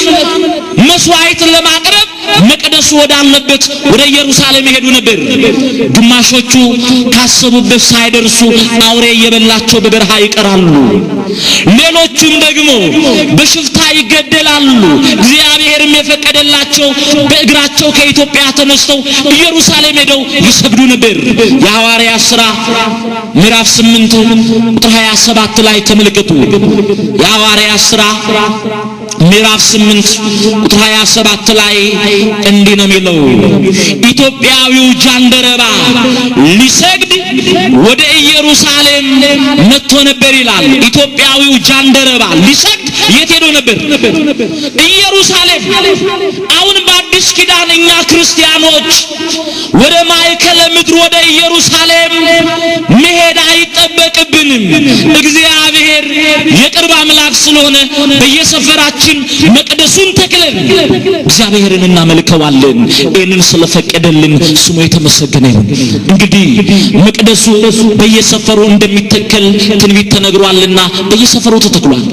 መስዋዕት ለማቅረብ መቅደሱ ወዳለበት ወደ ኢየሩሳሌም ይሄዱ ነበር። ግማሾቹ ካሰቡበት ሳይደርሱ አውሬ እየበላቸው በበረሃ ይቀራሉ። ሌሎቹም ደግሞ በሽፍታ ይገደላሉ። እግዚአብሔርም የፈቀደላቸው በእግራቸው ከኢትዮጵያ ተነስተው ኢየሩሳሌም ሄደው ይሰግዱ ነበር። የሐዋርያት ሥራ ምዕራፍ 8 ቁጥር 27 ላይ ተመልከቱ። የሐዋርያት ሥራ ምዕራፍ 8 ቁጥር 27 ላይ እንዲህ ነው የሚለው፣ ኢትዮጵያዊው ጃንደረባ ሊሰግድ ወደ ኢየሩሳሌም መጥቶ ነበር ይላል። ኢትዮጵያዊው ጃንደረባ ሊሰግድ የት ሄዶ ነበር? ኢየሩሳሌም። አሁን በአዲስ ኪዳን እኛ ክርስቲያኖች ወደ ማዕከለ ምድር ወደ ኢየሩሳሌም መሄድ አይጠበቅብንም። እግዚአብሔር የቅርብ አምላክ ስለሆነ በየሰፈራችን መቅደሱን ተክለን እግዚአብሔርን እናመልከዋለን። ይህንን ስለፈቀደልን ስሙ የተመሰገነ ይሁን። እንግዲህ መቅደሱ በየሰፈሩ እንደሚተከል ትንቢት ተነግሯልና በየሰፈሩ ተተክሏል።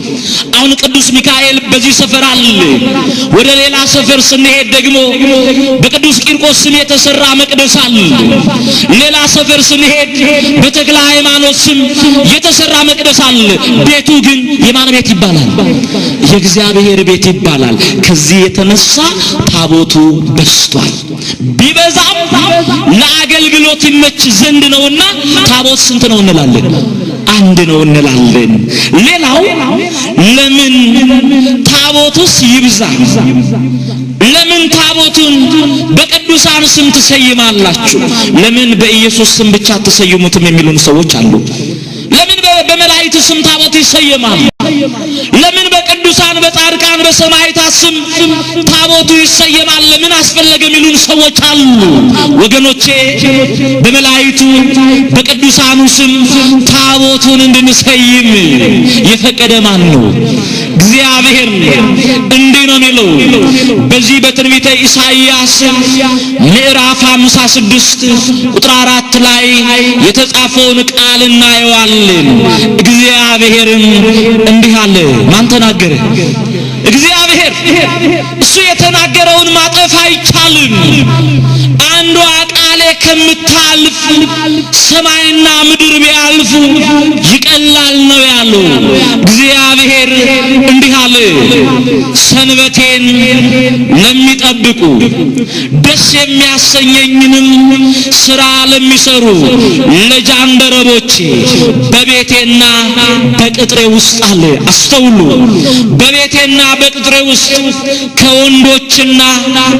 አሁን ቅዱስ ሚካኤል በዚህ ሰፈር አለ። ወደ ሌላ ሰፈር ስንሄድ ደግሞ በቅዱስ ቂርቆስ ስም የተሰራ መቅደስ አለ። ሌላ ሰፈር ስንሄድ በተክለ ሃይማኖት ስም የተሰራ መቅደስ አለ። ቤቱ ግን የማን ቤት ይባላል? የእግዚአብሔር ቤት ይባላል። ከዚህ የተነሳ ታቦቱ በስቷል። ቢበዛም ለአገልግሎት ይመች ዘንድ ነውና ታቦት ስንት ነው እንላለን? አንድ ነው እንላለን። ሌላው ለምን ታቦቱስ ይብዛ? ለምን ታቦቱን በቅዱሳን ስም ትሰይማላችሁ? ለምን በኢየሱስ ስም ብቻ አትሰይሙትም የሚሉን ሰዎች አሉ። ለምን በመላእክት ስም ታቦት ይሰየማል? ለምን በቅዱሳን በጻድቃን በሰማዕታት ስም ታቦቱ ይሰየማል? ለምን አስፈለገ የሚሉን ሰዎች አሉ። ወገኖቼ በመላእክቱ በቅዱሳኑ ስም ታቦቱን እንድንሰይም የፈቀደ ማን ነው? እግዚአብሔር። እንዲህ ነው የሚለው በዚህ በትንቢተ ኢሳይያስ ምዕራፍ 56 ቁጥር 4 ላይ የተጻፈውን ቃል እናየዋለን። እግዚአብሔርም እንዲህ አለ። ማን ተናገረ? እግዚአብሔር። እሱ የተናገረውን ማጠፍ አይቻልም። አንዷ ቃሌ ከምታልፍ ሰማይና ምድር ቢያልፉ ይቀላል ነው ያለው። እግዚአብሔር እንዲህ አለ፣ ሰንበቴን ለሚጠብቁ ደስ የሚያሰኘኝንም ሥራ ለሚሰሩ ለጃንደረቦቼ በቤቴና በቅጥሬ ውስጥ አለ። አስተውሉ። በቤቴና በቅጥሬ ውስጥ ከወንዶችና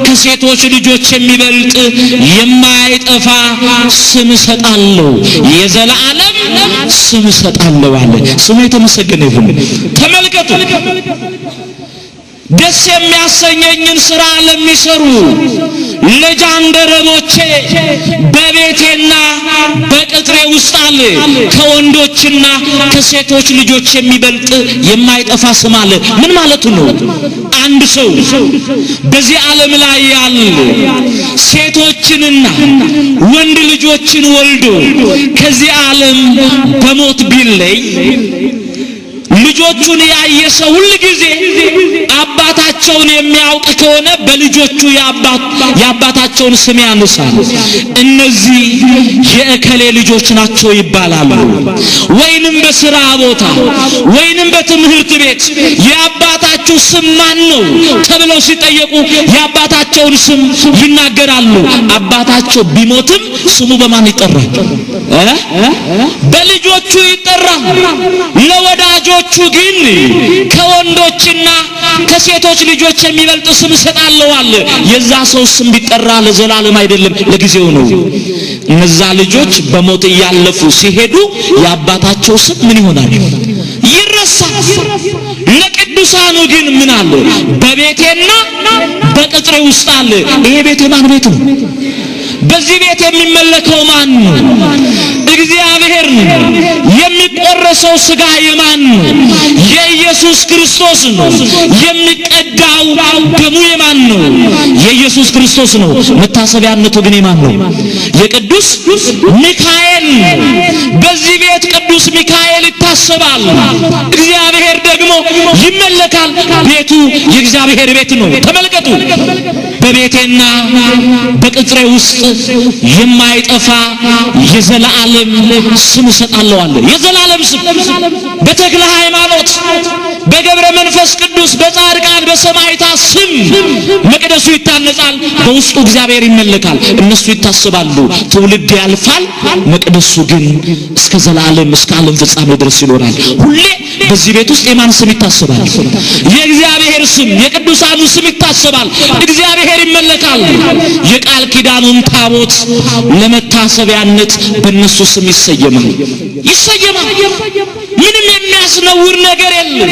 ከሴቶች ልጆች የሚበልጥ የማይጠፋ ስም እሰጣለሁ፣ የዘላለም ስም እሰጣለሁ አለ። ስሙ የተመሰገነ ይሁን። ተመልከቱ። ደስ የሚያሰኘኝን ሥራ ለሚሰሩ ለጃንደረቦቼ በቤቴና በቅጥሬ ውስጥ አለ። ከወንዶችና ከሴቶች ልጆች የሚበልጥ የማይጠፋ ስም አለ። ምን ማለቱ ነው? አንድ ሰው በዚህ ዓለም ላይ ያለ ሴቶችንና ወንድ ልጆችን ወልዶ ከዚህ ዓለም በሞት ቢለይ ልጆቹን ያየ ሰው ሁሉ ጊዜ አባታቸውን የሚያውቅ ከሆነ በልጆቹ የአባታቸውን ስም ያነሳል። እነዚህ የእከሌ ልጆች ናቸው ይባላሉ። ወይንም በስራ ቦታ ወይንም በትምህርት ቤት የአባታችሁ ስም ማን ነው ተብለው ሲጠየቁ የአባታቸውን ስም ይናገራሉ። አባታቸው ቢሞትም ስሙ በማን ይጠራል? በልጆቹ ይጠራል። ለወዳጆቹ ግን ከወንዶችና ከሴቶች ልጆች የሚበልጥ ስም እሰጣለሁ አለ። የዛ ሰው ስም ቢጠራ ለዘላለም አይደለም፣ ለጊዜው ነው። እነዛ ልጆች በሞት እያለፉ ሲሄዱ የአባታቸው ስም ምን ይሆናል? ይረሳል። ለቅዱሳኑ ግን ምን አለ? በቤቴና በቅጥሬ ውስጥ አለ። ይሄ ቤት ማን ቤት ነው? በዚህ ቤት የሚመለከው ማን ነው? እግዚአብሔር ነው። የሚቆረሰው ሥጋ የማን ነው? የኢየሱስ ክርስቶስ ነው። የሚቀዳው ደሙ የማን ነው? የኢየሱስ ክርስቶስ ነው። መታሰቢያነቱ ግን የማን ነው? የቅዱስ ሚካኤል ነው። በዚህ ቤት ቅዱስ ሚካኤል ይታሰባል። እግዚአብሔር ደግሞ ይመለካል። ቤቱ የእግዚአብሔር ቤት ነው። ተመልከቱ። በቤቴና በቅጥሬ ውስጥ የማይጠፋ የዘላለም ስም እሰጣለሁ አለ። የዘላለም ስም በተክለ ሃይማኖት፣ በገብረ መንፈስ ቅዱስ፣ በጻድቃን፣ በሰማዕታት ስም መቅደሱ ይታነጻል። በውስጡ እግዚአብሔር ይመለካል። እነሱ ይታሰባሉ። ትውልድ ያልፋል። መቅደሱ ግን እስከ ዘላለም እስከ ዓለም ፍጻሜ ድረስ ይኖራል። ሁሌ በዚህ ቤት ውስጥ የማን ስም ይታሰባል? የእግዚአብሔር ስም፣ የቅዱሳኑ ስም ይታሰባል። እግዚአብሔር ይመለካል። የቃል ኪዳኑን ታቦት ለመታሰቢያነት በእነሱ ስም ይሰየማል። ምንም የሚያስነውር ነገር የለም።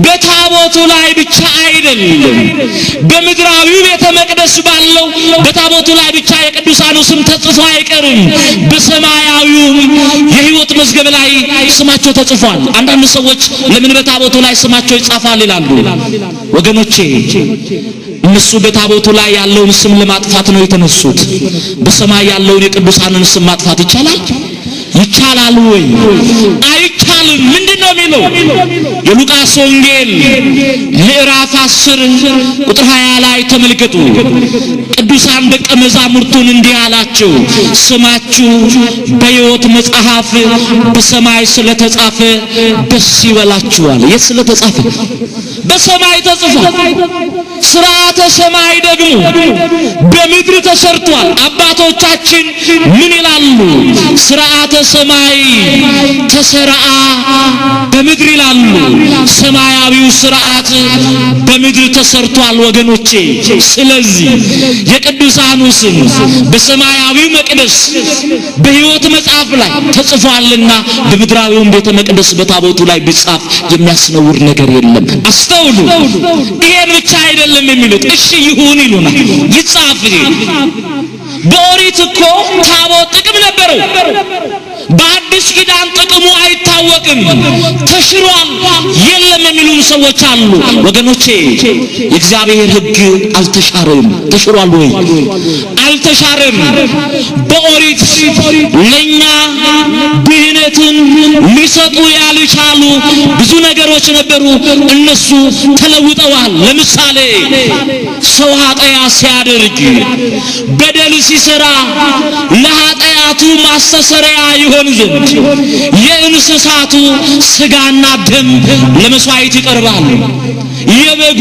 በታቦቱ ላይ ብቻ አይደለም፣ በምድራዊው ቤተ መቅደስ ባለው በታቦቱ ላይ ብቻ የቅዱሳኑ ስም ተጽፎ አይቀርም። በሰማያዊውም የሕይወት መዝገብ ላይ ስማቸው ተጽፏል። አንዳንድ ሰዎች ለምን በታቦቱ ላይ ስማቸው ይጻፋል ይላሉ። ወገኖቼ እነሱ በታቦቱ ላይ ያለውን ስም ለማጥፋት ነው የተነሱት። በሰማይ ያለውን የቅዱሳንን ስም ማጥፋት ይቻላል? ይቻላል ወይ? አይቻልም። ምንድነው የሚለው? የሉቃስ ወንጌል ምዕራፍ 10 ቁጥር 20 ላይ ተመልከቱ። ቅዱሳን ደቀ መዛሙርቱን እንዲህ አላቸው፣ ስማችሁ በሕይወት መጽሐፍ በሰማይ ስለተጻፈ ደስ ይበላችኋል። የት ስለተጻፈ? በሰማይ ተጽፏል። ሥርዓተ ሰማይ ደግሞ በምድር ተሰርቷል። አባቶቻችን ምን ይላሉ? ሥርዓተ ሰማይ ተሰራአ በምድር ይላሉ። ሰማያዊው ሥርዓት በምድር ተሰርቷል ወገኖቼ። ስለዚህ የቅዱሳኑ ስም በሰማያዊው መቅደስ በሕይወት መጽሐፍ ላይ ተጽፏልና በምድራዊውም ቤተ መቅደስ በታቦቱ ላይ ቢጻፍ የሚያስነውር ነገር የለም። አስተውሉ። ይሄን ብቻ አይደለም የሚሉት፣ እሺ ይሁን ይሉናል። ይጻፍ። በኦሪት እኮ ታቦት ጥቅም ነበረው። በአዲስ ኪዳን ጥቅሙ አይታወቅም፣ ተሽሯል፣ የለም የሚሉን ሰዎች አሉ። ወገኖቼ የእግዚአብሔር ሕግ አልተሻረም። ተሽሯል ወይ? አልተሻረም። በኦሪት ለኛ ድህነትን ሊሰጡ ያልቻሉ ብዙ ነገሮች ነበሩ። እነሱ ተለውጠዋል። ለምሳሌ ሰው ኃጢአት ሲያደርግ በደል ሲሰራ ለኃጢአቱ ማስተሰሪያ ይሆን ዘንድ የእንስሳቱ ስጋና ደም ለመስዋዕት ይቀርባል። የበጉ፣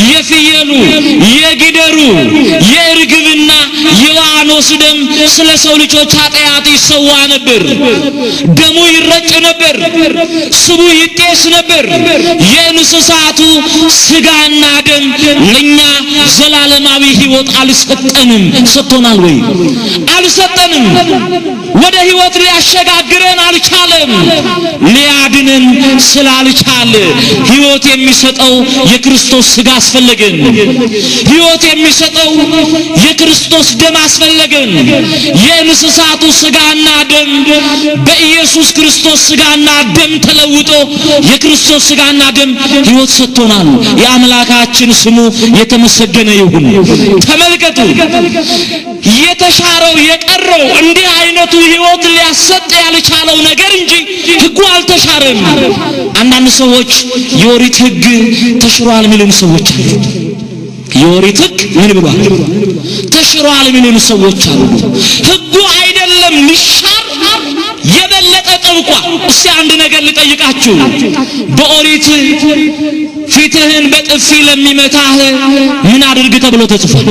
የፍየሉ፣ የጊደሩ፣ የእርግብና የዋኖስ ደም ስለ ሰው ልጆች ኃጢአት ይሰዋ ነበር። ደሙ ይረጭ ነበር፣ ስቡ ይጤስ ነበር። የእንስሳቱ ስጋና ደም ለኛ ዘላለማዊ ሕይወት አልሰጠንም። ሰጥቶናል ወይ? አልሰጠንም። ወደ ሕይወት ሊያሸጋግረን አልቻለም። ሊያድነን ስላልቻለ ሕይወት የሚሰጠው የክርስቶስ ስጋ አስፈለገን። ሕይወት የሚሰጠው የክርስቶስ ደም አስፈለገን። የእንስሳቱ ስጋና ደም በኢየሱስ ክርስቶስ ስጋና ደም ተለውጦ የክርስቶስ ስጋና ደም ሕይወት ሰጥቶናል። የአምላካችን ስሙ የተመሰገነ ይሁን። ተመልከቱ፣ የተሻረው የቀረው እንዲህ አይነቱ ሕይወት ሊያሰጥ ያልቻለው ነገር እንጂ ሕጉ አልተሻረም። አንዳንድ ሰዎች የኦሪት ሕግ ተሽሯል የሚሉን ሰዎች አሉ። የኦሪት ሕግ ምን ብሏል? ተሽሯል የሚሉን ሰዎች አሉ። ሕጉ አይደለም ሊሻር፣ የበለጠ ጥበብ ተጠብቋል። እስቲ አንድ ነገር ልጠይቃችሁ። በኦሪት ፊትህን በጥፊ ለሚመታህ ምን አድርግ ተብሎ ተጽፏል?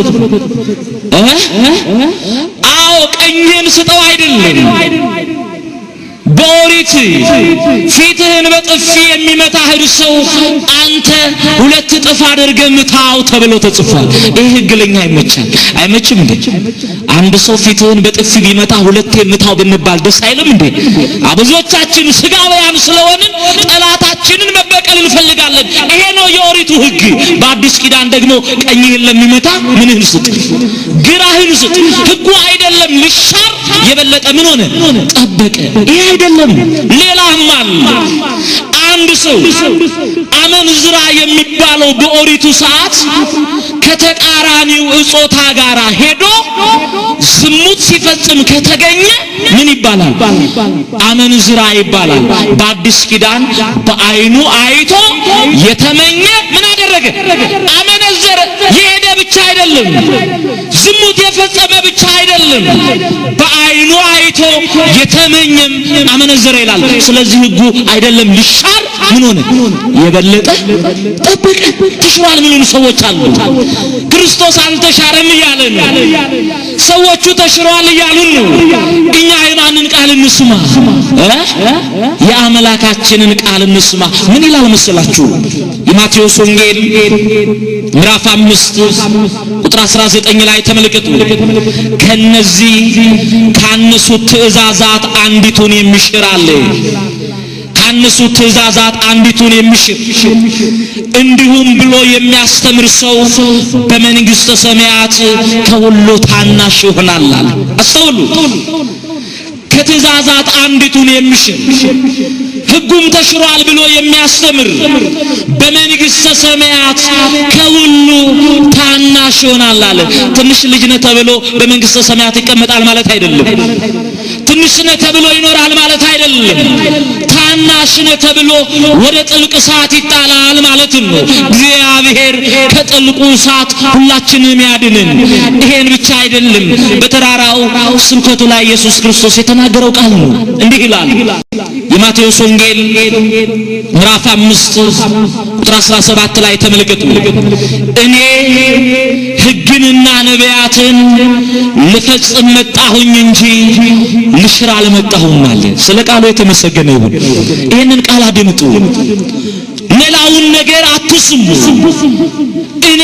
አዎ ቀኝህን ስጠው አይደለም። በኦሪት ፊትህን በጥፊ የሚመታህ ሰው አንተ 2 እጥፍ አድርገህ ምታው ተብሎ ተጽፏል። ይህ ሕግ ለኛ አይመችም እንዴ? አንድ ሰው ፊትህን በጥፊ ቢመታ 2 ምታው ብንባል ደስ አይልም እንዴ? ብዙዎቻችን ስጋውያን ስለሆንን ጠላታችንን መበቀል እንፈልጋለን። ይሄ ነው የኦሪቱ ሕግ። በአዲስ ኪዳን ደግሞ ቀኝህን ለሚመታ ምንህን ስጥ፣ ግራህን ስጥ። ሕጉ አይደለም ልሻር የበለጠ ምን ሆነ ጠበቀ። ይሄ አይደለም ሌላም አለ። አንድ ሰው አመንዝራ የሚባለው በኦሪቱ ሰዓት ከተቃራኒው እጾታ ጋር ሄዶ ዝሙት ሲፈጽም ከተገኘ ምን ይባላል? አመንዝራ ይባላል። በአዲስ ኪዳን በአይኑ አይቶ የተመኘ ምን አደረገ? አመነዘረ። የሄደ ብቻ አይደለም፣ ዝሙት የፈጸመ ብቻ አይደለም፣ በአይኑ አይቶ የተመኘም አመነዘረ ይላል። ስለዚህ ሕጉ አይደለም ልሻር ምን ሆነ የበለጠ ጠበቀ። ተሽሯል የሚሉ ሰዎች አሉ። ክርስቶስ አልተሻረም እያለን ሰዎቹ ተሽሯል እያሉን ነው። እኛ የማንን ቃል እንስማ? የአምላካችንን ቃል እንስማ። ምን ይላል መሰላችሁ? የማቴዎስ ወንጌል ምዕራፍ 5 ቁጥር 19 ላይ ተመልከቱ። ከነዚህ ካነሱት ትእዛዛት አንዲቱን የሚሽር አለ። ካነሱት ትእዛዛት አንዲቱን የሚሽር እንዲሁም ብሎ የሚያስተምር ሰው በመንግሥተ ሰማያት ከሁሉ ታናሽ ይሆናል። አስተውሉ። ከትእዛዛት አንዲቱን የሚሽር ሕጉም ተሽሯል ብሎ የሚያስተምር በመንግሥተ ሰማያት ከሁሉ ታናሽ ይሆናል አለ። ትንሽ ልጅ ነህ ተብሎ በመንግሥተ ሰማያት ይቀመጣል ማለት አይደለም። ትንሽ ነህ ተብሎ ይኖራል ማለት አይደለም። ታናሽ ነህ ተብሎ ወደ ጥልቅ እሳት ይጣላል ማለት ነው። እግዚአብሔር ከጥልቁ እሳት ሁላችንም ያድነን። ይሄን ብቻ አይደለም። በተራራው ስብከቱ ላይ ኢየሱስ ክርስቶስ የተናገረው ቃል ነው። እንዲህ ይላል የማቴዎስ ወንጌል ምዕራፍ 5 ቁጥር 17 ላይ ተመልከቱ። እኔ ሕግንና ነቢያትን ልፈጽም መጣሁኝ እንጂ ልሽር አልመጣሁም አለ። ስለ ቃሉ የተመሰገነ ይሁን። ይህንን ቃል አድምጡ። ሌላውን ነገር አትስሙ። እኔ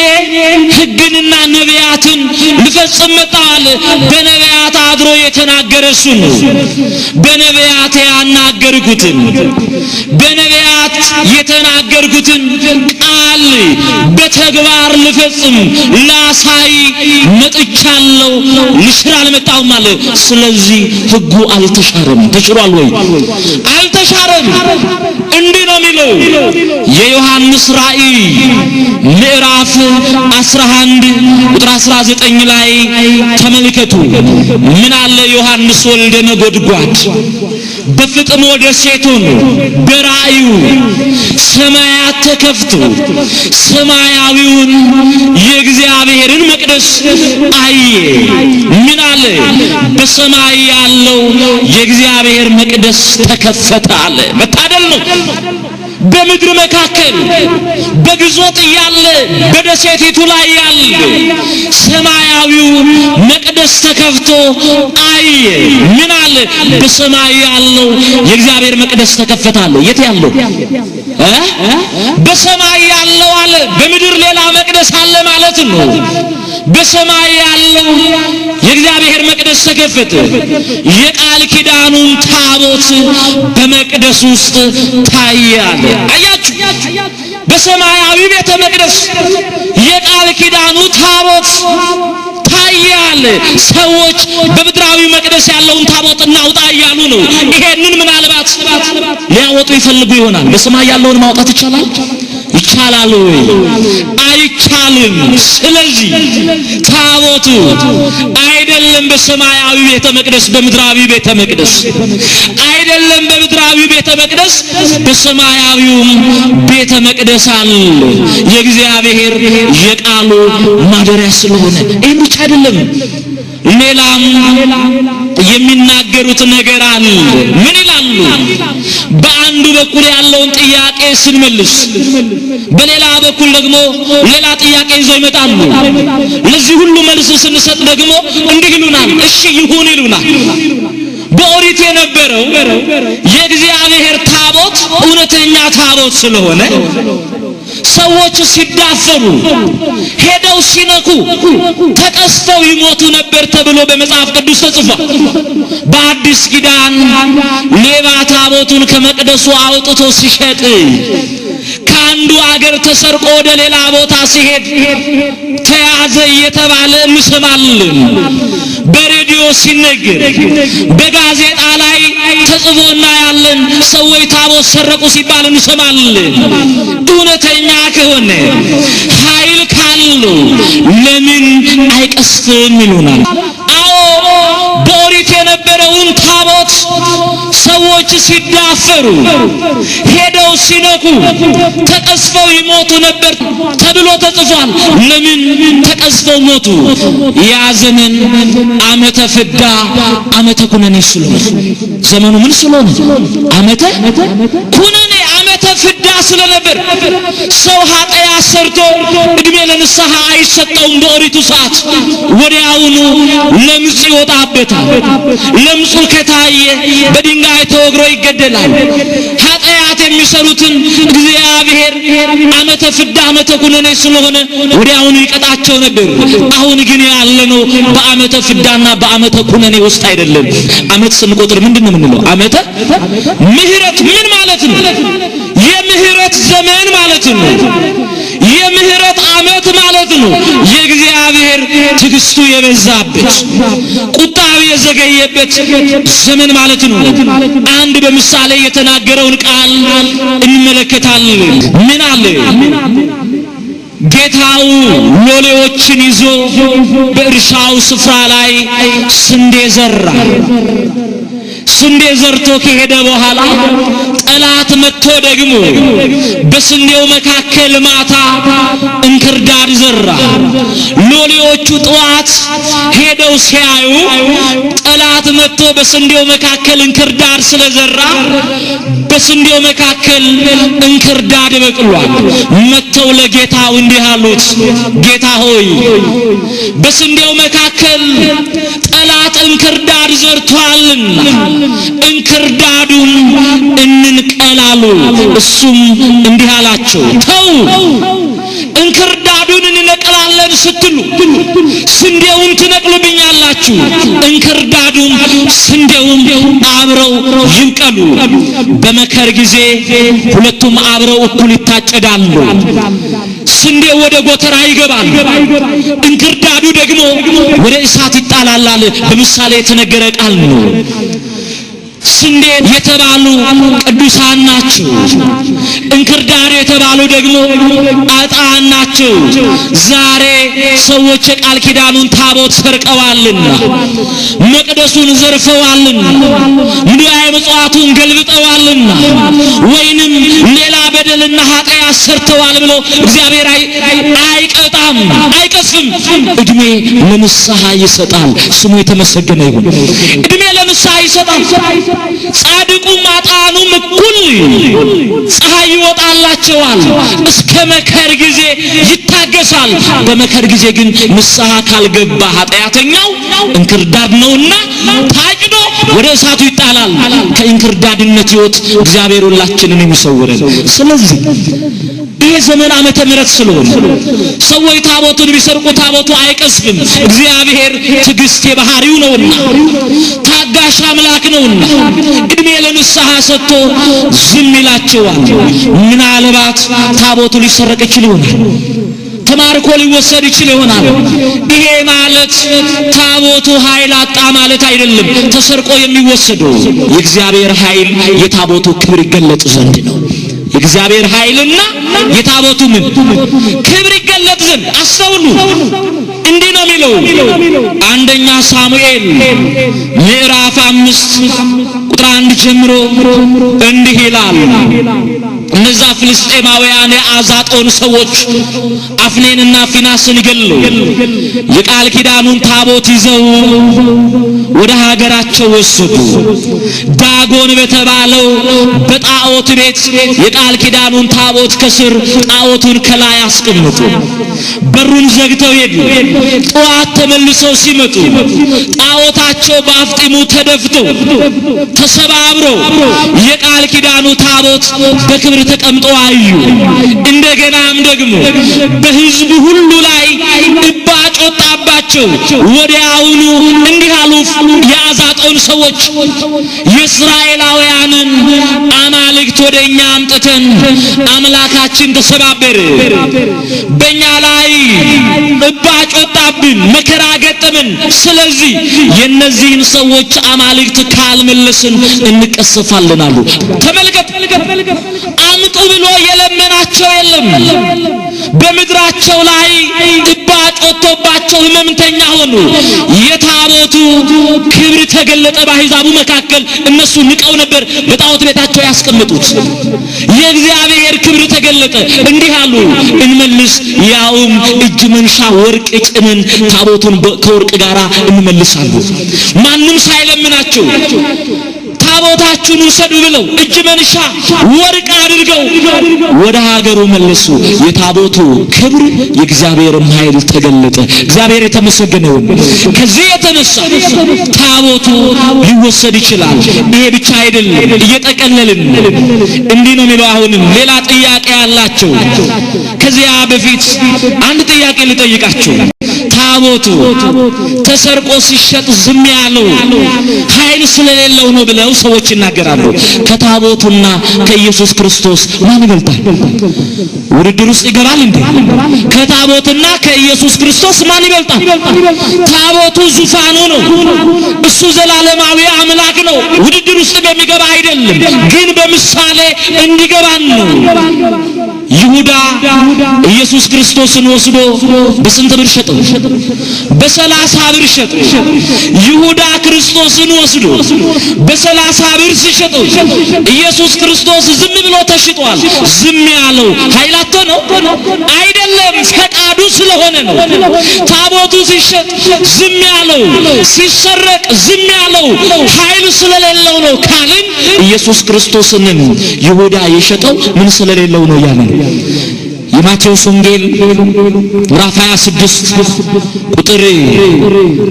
ሕግንና ነቢያትን ልፈጽም መጣሁ አለ። በነቢያት አድሮ የተናገረ እሱ ነው። በነቢያት ያናገርኩትን በነቢያት የተናገርኩትን ቃል በተግባር ልፈጽም ላሳይ መጥቻለሁ። ልሽር አልመጣሁም አለ። ስለዚህ ሕጉ አልተሻረም። ተሽሯል ወይ? አልተሻረም። እንዲህ ነው የሚለው የዮሐንስ ራእይ ምዕራፍ 11 ቁጥር 19 ላይ ተመልከቱ። ምን አለ ዮሐንስ ወልደ ነጎድጓድ በፍጥሞ ደሴቱን በራእዩ ሰማያት ተከፍቶ ሰማያዊውን የእግዚአብሔርን መቅደስ አየ። ምን አለ? በሰማይ ያለው የእግዚአብሔር መቅደስ ተከፈተ አለ። መታደል ነው። በምድር መካከል በግዞት ያለ በደሴቲቱ ላይ ያለ ሰማያዊው መቅደስ ተከፍቶ አየ። ምን አለ? በሰማይ ያለው የእግዚአብሔር መቅደስ ተከፈተ አለ። የት ያለው? በሰማይ ያለው አለ። በምድር ሌላ መቅደስ አለ ማለት ነው። በሰማይ ያለው የእግዚአብሔር መቅደስ ተከፈተ። የቃል ኪዳኑን ታቦት በመቅደስ ውስጥ ታየ አለ። አያችሁ፣ በሰማያዊ ቤተ መቅደስ የቃል ኪዳኑ ታቦት ታየ አለ። ሰዎች በምድራዊ መቅደስ ያለውን ታቦት እናውጣ እያሉ ነው። ይሄንን ምናልባት ሊያወጡ ይፈልጉ ይሆናል። በሰማይ ያለውን ማውጣት ይቻላል? ይቻላል ወይ? አይቻልም። ስለዚህ ታቦቱ አይደለም በሰማያዊ ቤተ መቅደስ፣ በምድራዊ ቤተ መቅደስ አይደለም፣ በምድራዊ ቤተ መቅደስ በሰማያዊውም ቤተ መቅደስ አለ። የእግዚአብሔር የቃሉ ማደሪያ ስለሆነ ይህ ብቻ አይደለም። ሌላም የሚናገሩት ነገር አለ። ምን ይላሉ? በአንዱ በኩል ያለውን ጥያቄ ስንመልስ በሌላ በኩል ደግሞ ሌላ ጥያቄ ይዘው ይመጣሉ። ለዚህ ሁሉ መልስ ስንሰጥ ደግሞ እንዲህ ይሉናል፣ እሺ ይሁን ይሉናል። በኦሪት የነበረው የእግዚአብሔር ታቦት እውነተኛ ታቦት ስለሆነ ሰዎች ሲዳፈሩ ሄደው ሲነኩ ተቀስተው ይሞቱ ነበር ተብሎ በመጽሐፍ ቅዱስ ተጽፏል። በአዲስ ኪዳን ሌባ ታቦቱን ከመቅደሱ አውጥቶ ሲሸጥ ከአንዱ አገር ተሰርቆ ወደ ሌላ ቦታ ሲሄድ ተያዘ እየተባለ እንሰማለን። በሬዲዮ ሲነገር በጋዜጣ ላይ ተጽፎ እናያለን። ሰዎች ታቦት ሰረቁ ሲባል እንሰማለን። እውነተኛ ከሆነ ኃይል ካለው ለምን አይቀስፍም ይሉናል። አዎ በኦሪት የነበረውን ታቦት ሰዎች ሲዳፈሩ ሄደው ሲነኩ ተቀስፈው ይሞቱ ነበር ተብሎ ተጽፏል። ለምን ተቀስፈው ሞቱ? ያ ዘመን ዓመተ ፍዳ ዓመተ ኩነኔ ስለሆነ ዘመኑ ምን ስለሆነ? ዓመተ ኩነኔ ዓመተ ፍዳ ስለነበር ሰው ኃጢአት ሰርቶ እድሜ ለንስሐ አይሰጠውም። በኦሪቱ ሰዓት ወዲያውኑ ለምጽ ይወጣበታል። ለምጹ ከታየ በድንጋይ ተወግሮ ይገደላል። ኃጢአት የሚሰሩትን እግዚአብሔር ዓመተ ፍዳ ዓመተ ኩነኔ ስለሆነ ወዲያውኑ ይቀጣቸው ነበር። አሁን ግን ያለነው በዓመተ ፍዳና በዓመተ ኩነኔ ውስጥ አይደለም። ዓመት ስንቆጥር ምንድነው የምንለው? ዓመተ ምህረት ምን ማለት ነው? የምህረት ዘመን ማለት ነው። የምህረት ዓመት ማለት ነው። የእግዚአብሔር ትዕግስቱ የበዛበት ቁጣው የዘገየበት ዘመን ማለት ነው። አንድ በምሳሌ የተናገረውን ቃል እንመለከታለን። ምን አለ? ጌታው ሎሌዎችን ይዞ በእርሻው ስፍራ ላይ ስንዴ ዘራ። ስንዴ ዘርቶ ከሄደ በኋላ ጠላት መጥቶ ደግሞ በስንዴው መካከል ማታ እንክርዳድ ዘራ። ሎሌዎቹ ጠዋት ሄደው ሲያዩ ጠላት መጥቶ በስንዴው መካከል እንክርዳድ ስለዘራ በስንዴው መካከል እንክርዳድ በቅሏል። መጥተው ለጌታው እንዲህ አሉት፣ ጌታ ሆይ በስንዴው መካከል ጠላት እንክርዳድ ዘርቷልና እንክርዳዱን እንንቀላሉ። እሱም እንዲህ አላቸው፣ ተው እንክርዳዱን እንነቅላለን ስትሉ ስንዴውን ትነቅሉብኛላችሁ። እንክርዳዱም ስንዴውም አብረው ይብቀሉ። በመከር ጊዜ ሁለቱም አብረው እኩል ይታጨዳሉ። ስንዴው ወደ ጎተራ ይገባል፣ እንክርዳዱ ደግሞ ወደ እሳት ይጣላል። በምሳሌ የተነገረ ቃል ነው። ስንዴ የተባሉ ቅዱሳን ናቸው። እንክርዳድ የተባሉ ደግሞ አጣን ናቸው። ዛሬ ሰዎች የቃል ኪዳኑን ታቦት ሰርቀዋልና መቅደሱን ዘርፈዋልና ንዋየ ምጽዋቱን ገልብጠዋልና ወይንም ሌላ በደልና ኃጢአት ሰርተዋል ብሎ እግዚአብሔር አይቀጣም፣ አይቀስፍም። እድሜ ለንስሐ ይሰጣል። ስሙ የተመሰገነ ይሁን። እድሜ ለንስሐ ይሰጣል። ጻድቁም አጣኑም እኩል ፀሐይ ይወጣላቸዋል። እስከ መከር ጊዜ ይታገሳል። በመከር ጊዜ ግን ንስሐ ካልገባ ኃጢአተኛው እንክርዳድ ነውና ታጭዶ ወደ እሳቱ ይጣላል። ከእንክርዳድነት ሕይወት እግዚአብሔር ሁላችንን የሚሰውረን። ስለዚህ ይሄ ዘመን ዓመተ ምሕረት ስለሆነ ሰዎች ታቦቱን ቢሰርቁ ታቦቱ አይቀስፍም። እግዚአብሔር ትዕግስት የባህሪው ነውና ታጋሽ አምላክ ነውና እድሜ ለንስሐ ሰጥቶ ዝም ይላቸዋል። ምናልባት ታቦቱ ሊሰረቅ ይችል ይሆናል፣ ተማርኮ ሊወሰድ ይችል ይሆናል። ይሄ ማለት ታቦቱ ኃይል አጣ ማለት አይደለም። ተሰርቆ የሚወሰደው የእግዚአብሔር ኃይል የታቦቱ ክብር ይገለጥ ዘንድ ነው። የእግዚአብሔር ኃይልና የታቦቱ ምን ክብር ይገለጥ ዘንድ አስተውሉ። እንዲህ ነው የሚለው አንደኛ ሳሙኤል ምዕራፍ 5 ቁጥር 1 ጀምሮ እንዲህ ይላል። እነዛ ፍልስጤማውያን የአዛጦን ሰዎች አፍኔንና ፊናስን ገለው የቃል ኪዳኑን ታቦት ይዘው ወደ ሀገራቸው ወሰዱ። ዳጎን በተባለው በጣዖት ቤት የቃል ኪዳኑን ታቦት ከስር ጣዖቱን ከላይ አስቀመጡ። በሩን ዘግተው ሄዱ። ጠዋት ተመልሰው ሲመጡ ጣዖታቸው በአፍጢሙ ተደፍቶ ተሰባብሮ የቃል ኪዳኑ ታቦት በክብር ተቀምጦ አዩ። እንደገናም ደግሞ በሕዝቡ ሁሉ ላይ እባጭ ወጣባቸው። ወዲያውኑ እንዲህ አሉ የአዛጦን ሰዎች የእስራኤላውያንን አማልክት ወደኛ አምጥተን አምላካችን ተሰባበረ፣ በእኛ ላይ እባጭ ወጣብን፣ መከራ ገጠምን። ስለዚህ የነዚህን ሰዎች አማልክት ካልመለስን እንቀሰፋለን አሉ። ተመልከት፣ አምጡ ብሎ የለመናቸው የለም። በምድራቸው ላይ እባጭ ወጥቶባቸው ሕመምተኛ ሆኑ። የታቦቱ ክብር ተገለጠ በአሕዛቡ መካከል። እነሱ ንቀው ነበር በጣዖት ቤታቸው ያስቀምጡት። የእግዚአብሔር ክብር ተገለጠ። እንዲህ አሉ እንመልስ፣ ያውም እጅ መንሻ ወርቅ ጭነን ታቦቱን ከወርቅ ጋር እንመልሳለን። ማንም ሳይለምናቸው ታቦታችሁን ውሰዱ ብለው እጅ መንሻ ወርቅ አድርገው ወደ ሀገሩ መለሱ። የታቦቱ ክብር የእግዚአብሔርም ኃይል ተገለጠ። እግዚአብሔር የተመሰገነ ይሁን። ከዚህ የተነሳ ታቦቱ ሊወሰድ ይችላል። ይሄ ብቻ አይደለም፣ እየጠቀለልን እንዲህ ነው የሚለው። አሁንም ሌላ ጥያቄ ያላቸው ከዚያ በፊት አንድ ጥያቄ ልጠይቃችሁ። ታቦቱ ተሰርቆ ሲሸጥ ዝም ያለው ኃይል ስለሌለው ነው ብለው ሰዎች ይናገራሉ። ከታቦቱና ከኢየሱስ ክርስቶስ ማን ይበልጣል? ውድድር ውስጥ ይገባል እንዴ? ከታቦቱና ከኢየሱስ ክርስቶስ ማን ይበልጣል? ታቦቱ ዙፋኑ ነው። እሱ ዘላለማዊ አምላክ ነው። ውድድር ውስጥ በሚገባ አይደለም፣ ግን በምሳሌ እንዲገባን ነው። ይሁዳ ኢየሱስ ክርስቶስን ወስዶ በስንት ብር ሸጠው? በ30 ብር ሸጠው። ይሁዳ ክርስቶስን ወስዶ በ30 ብር ሲሸጠው ኢየሱስ ክርስቶስ ዝም ብሎ ተሽጧል። ዝም ያለው ኃይላቶ ነው አይደለም፣ ፈቃዱ ስለሆነ ነው። ታቦቱ ሲሸጥ ዝም ያለው፣ ሲሰረቅ ዝም ያለው ኃይል ስለሌለው ነው ካልን ኢየሱስ ክርስቶስን ይሁዳ የሸጠው ምን ስለሌለው ነው ያለን? የማቴዎስ ወንጌል ምዕራፍ 26 ቁጥር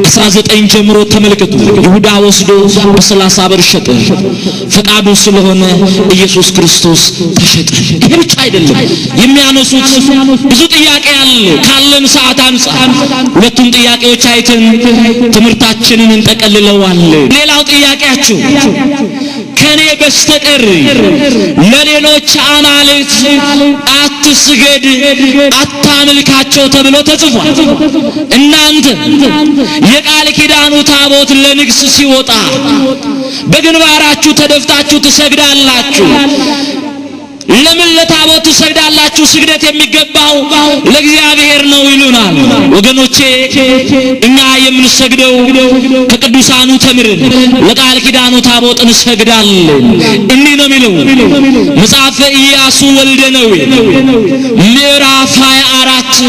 19 ጀምሮ ተመልከቱ። ይሁዳ ወስዶ በ30 ብር ሸጠ። ፈቃዱ ስለሆነ ኢየሱስ ክርስቶስ ተሸጠ። ይሄ ብቻ አይደለም፣ የሚያነሱት ብዙ ጥያቄ አለ። ካለን ሰዓት አንጻር ሁለቱም ጥያቄዎች አይተን ትምህርታችንን እንጠቀልለዋለን። ሌላው ጥያቄያችሁ ከኔ በስተቀር ለሌሎች አማልክት አትስገድ፣ አታምልካቸው ተብሎ ተጽፏል። እናንተ የቃል ኪዳኑ ታቦት ለንግስ ሲወጣ በግንባራችሁ ተደፍታችሁ ትሰግዳላችሁ። ለምን ለታቦት ትሰግዳላችሁ? ስግደት የሚገባው ለእግዚአብሔር ነው ይሉናል። ወገኖቼ እኛ የምንሰግደው ከቅዱሳኑ ተምረን ለቃል ኪዳኑ ታቦት እንሰግዳለን። እንዲህ ነው የሚለው መጽሐፈ ኢያሱ ወልደ ነዌ ምዕራፍ 24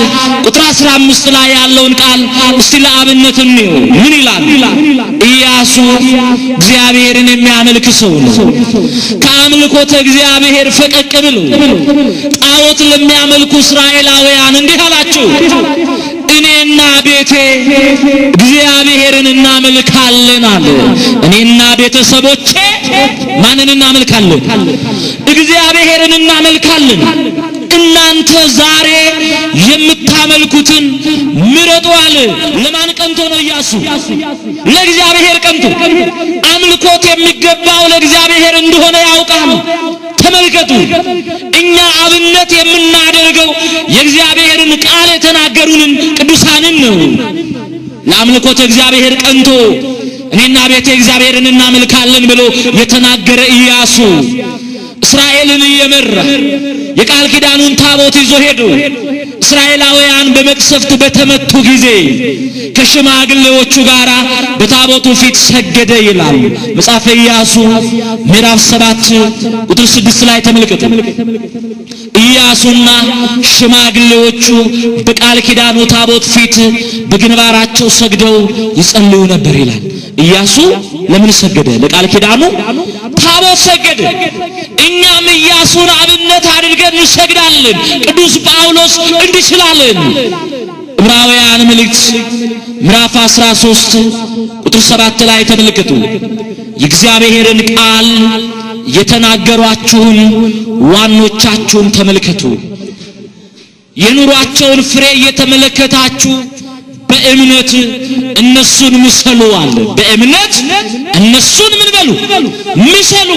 ቁጥር 15 ላይ ያለውን ቃል እስቲ ለአብነት እንየው። ምን ይላል? ኢያሱ እግዚአብሔርን የሚያመልክ ሰው ነው። ከአምልኮተ እግዚአብሔር ፈቀቅ ብሎ ጣዖት ለሚያመልኩ እስራኤላውያን እንዲህ አላቸው፣ እኔና ቤቴ እግዚአብሔርን እናመልካለን አለ። እኔና ቤተሰቦቼ ማንን እናመልካለን? እግዚአብሔርን እናመልካለን። እናንተ ዛሬ የምታመልኩትን ምረጡ አለ። ለማን ቀንቶ ነው ኢያሱ? ለእግዚአብሔር ቀንቶ። አምልኮት የሚገባው ለእግዚአብሔር እንደሆነ ያውቃል። ተመልከቱ፣ እኛ አብነት የምናደርገው የእግዚአብሔርን ቃል የተናገሩንን ቅዱሳንን ነው። ለአምልኮት እግዚአብሔር ቀንቶ እኔና ቤቴ እግዚአብሔርን እናመልካለን ብሎ የተናገረ ኢያሱ እስራኤልን እየመራ የቃል ኪዳኑን ታቦት ይዞ ሄዶ እስራኤላውያን በመቅሰፍት በተመቱ ጊዜ ከሽማግሌዎቹ ጋር በታቦቱ ፊት ሰገደ ይላል መጽሐፈ ኢያሱ ምዕራፍ 7 ቁጥር 6 ላይ ተመልከቱ። ኢያሱና ሽማግሌዎቹ በቃል ኪዳኑ ታቦት ፊት በግንባራቸው ሰግደው ይጸልዩ ነበር ይላል። ኢያሱ ለምን ሰገደ? ለቃል ኪዳኑ ታቦት ሰገደ። እኛም ኢያሱን አብነት አድርገን እንሰግዳለን። ቅዱስ ጳውሎስ እንዲህ ስላለን ዕብራውያን መልእክት ምዕራፍ 13 ቁጥር 7 ላይ ተመልከቱ። የእግዚአብሔርን ቃል የተናገሯችሁን ዋኖቻችሁን ተመልከቱ። የኑሯቸውን ፍሬ እየተመለከታችሁ በእምነት እነሱን ምሰሉ አለ። በእምነት እነሱን ምን በሉ? ምሰሉ።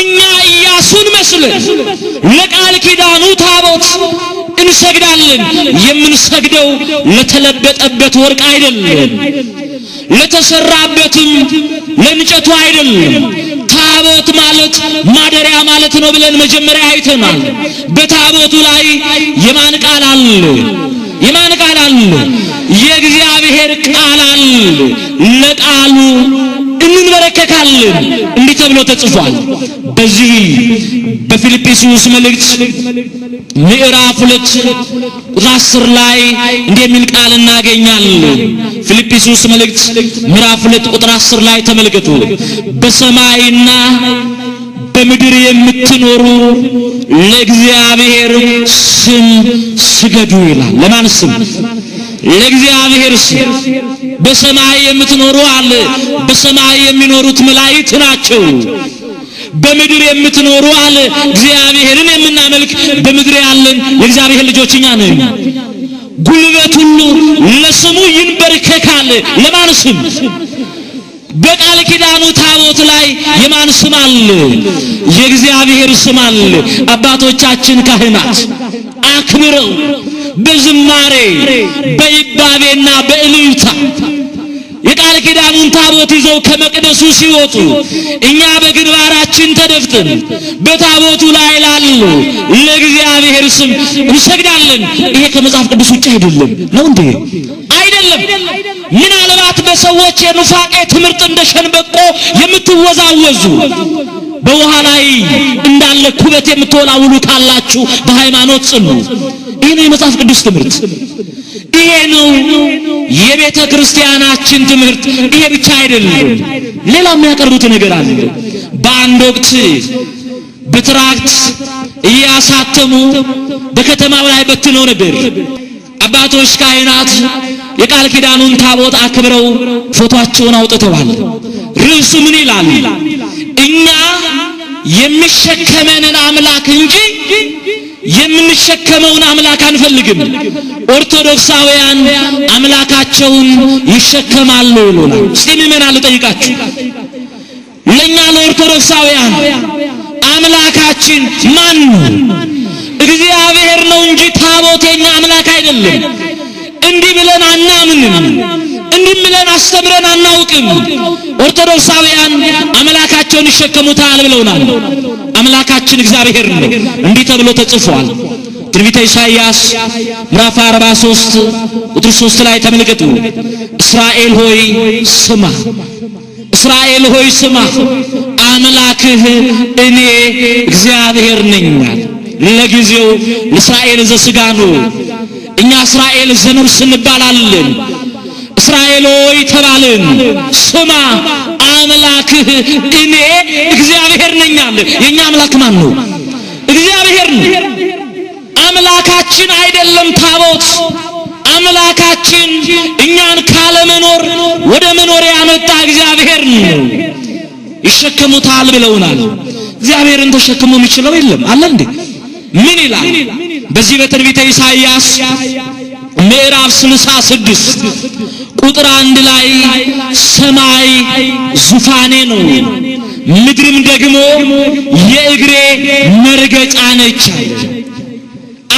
እኛ ኢያሱን መስለን ለቃል ኪዳኑ ታቦት እንሰግዳለን። የምንሰግደው ለተለበጠበት ወርቅ አይደለም፣ ለተሰራበትም ለእንጨቱ አይደለም። ታቦት ማለት ማደሪያ ማለት ነው ብለን መጀመሪያ አይተናል። በታቦቱ ላይ የማን ቃል አለ? የማን ቃል አለ? የእግዚአብሔር ቃል አለ። ለቃሉ እንበረከካለን። እንዲህ ተብሎ ተጽፏል። በዚህ በፊልጵስዩስ መልእክት ምዕራፍ 2 ቁጥር 10 ላይ እንደሚል ቃል እናገኛለን። ፊልጵስዩስ መልእክት ምዕራፍ 2 ቁጥር 10 ላይ ተመልከቱ። በሰማይና በምድር የምትኖሩ ለእግዚአብሔር ስም ስገዱ ይላል። ለማን ስም? ለእግዚአብሔር ስም። በሰማይ የምትኖሩ አለ። በሰማይ የሚኖሩት መላእክት ናቸው። በምድር የምትኖሩ አለ። እግዚአብሔርን የምናመልክ በምድር ያለን የእግዚአብሔር ልጆች እኛ ነን። ጉልበት ሁሉ ለስሙ ይንበርከካል። ለማን ስም? በቃል ኪዳኑ ታቦት ላይ የማን ስም አለ? የእግዚአብሔር ስም አለ። አባቶቻችን ካህናት አክብረው በዝማሬ በይባቤና በእልልታ የቃል ኪዳኑን ታቦት ይዘው ከመቅደሱ ሲወጡ እኛ በግንባራችን ተደፍተን በታቦቱ ላይ ላሉ ለእግዚአብሔር ስም እንሰግዳለን። ይሄ ከመጽሐፍ ቅዱስ ውጭ አይደለም ነው እንዴ? አይደለም። ምናልባት በሰዎች የኑፋቄ ትምህርት እንደ ሸንበቆ የምትወዛወዙ በውሃ ላይ እንዳለ ኩበት የምትወላውሉ ካላችሁ በሃይማኖት ጽኑ። ይሄ ነው የመጽሐፍ ቅዱስ ትምህርት። ይሄ ነው የቤተ ክርስቲያናችን ትምህርት። ይሄ ብቻ አይደለም፣ ሌላ የሚያቀርቡት ነገር አለ። በአንድ ወቅት በትራክት እያሳተሙ በከተማው ላይ በትነው ነበር። አባቶች ካህናት የቃል ኪዳኑን ታቦት አክብረው ፎቶአቸውን አውጥተዋል። ርዕሱ ምን ይላል? እኛ የሚሸከመንን አምላክ እንጂ የምንሸከመውን አምላክ አንፈልግም። ኦርቶዶክሳውያን አምላካቸውን ይሸከማሉ ይሉናል። እስቲ ምእመናን ልጠይቃችሁ፣ ለኛ ለኦርቶዶክሳውያን አምላካችን ማን ነው? እግዚአብሔር ነው እንጂ ታቦት የኛ አምላክ አይደለም። እንዲህ ብለን አናምንም። እንዲህ ብለን አስተምረን አናውቅም። ኦርቶዶክሳውያን አምላካቸውን ይሸከሙታል ብለውናል። አምላካችን እግዚአብሔር ነው። እንዲህ ተብሎ ተጽፏል። ትንቢተ ኢሳይያስ ምዕራፍ 43 ቁጥር 3 ላይ ተመልከቱ። እስራኤል ሆይ ስማ፣ እስራኤል ሆይ ስማ፣ አምላክህ እኔ እግዚአብሔር ነኝ። ለጊዜው ለእስራኤል ዘሥጋ ነው። እኛ እስራኤል ዘነብስ እንባላለን። እስራኤል ሆይ ተባልን። ስማ አምላክህ እኔ እግዚአብሔር ነኝ አለ። የኛ አምላክ ማን ነው? እግዚአብሔር ነው። አምላካችን አይደለም ታቦት። አምላካችን እኛን ካለመኖር ወደ መኖር ያመጣ እግዚአብሔር ነው። ይሸከሙታል ብለውናል። እግዚአብሔርን ተሸክሞ የሚችለው የለም አለ እንዴ? ምን ይላል? በዚህ በትንቢተ ኢሳይያስ ምዕራፍ 66 ቁጥር 1 ላይ ሰማይ ዙፋኔ ነው፣ ምድርም ደግሞ የእግሬ መርገጫ ነች።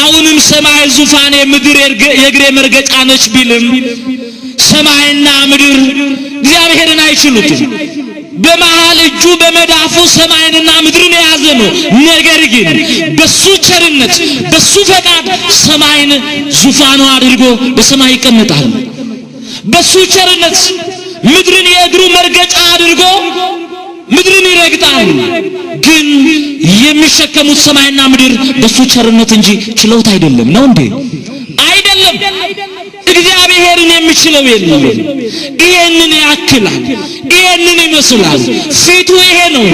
አሁንም ሰማይ ዙፋኔ፣ ምድር የእግሬ መርገጫ ነች ቢልም ሰማይና ምድር እግዚአብሔርን አይችሉትም። በመሃል እጁ በመዳፉ ሰማይንና ምድርን የያዘ ነው። ነገር ግን በሱ ቸርነት በሱ ፈቃድ ሰማይን ዙፋኑ አድርጎ በሰማይ ይቀመጣል። በሱ ቸርነት ምድርን የእግሩ መርገጫ አድርጎ ምድርን ይረግጣል። ግን የሚሸከሙት ሰማይና ምድር በሱ ቸርነት እንጂ ችለውት አይደለም። ነው እንዴ? አይደለም። እግዚአብሔርን የሚችለው የለም። ይሄንን ያክላል፣ ይሄንን ይመስላል። ፊቱ ይሄ ነው፣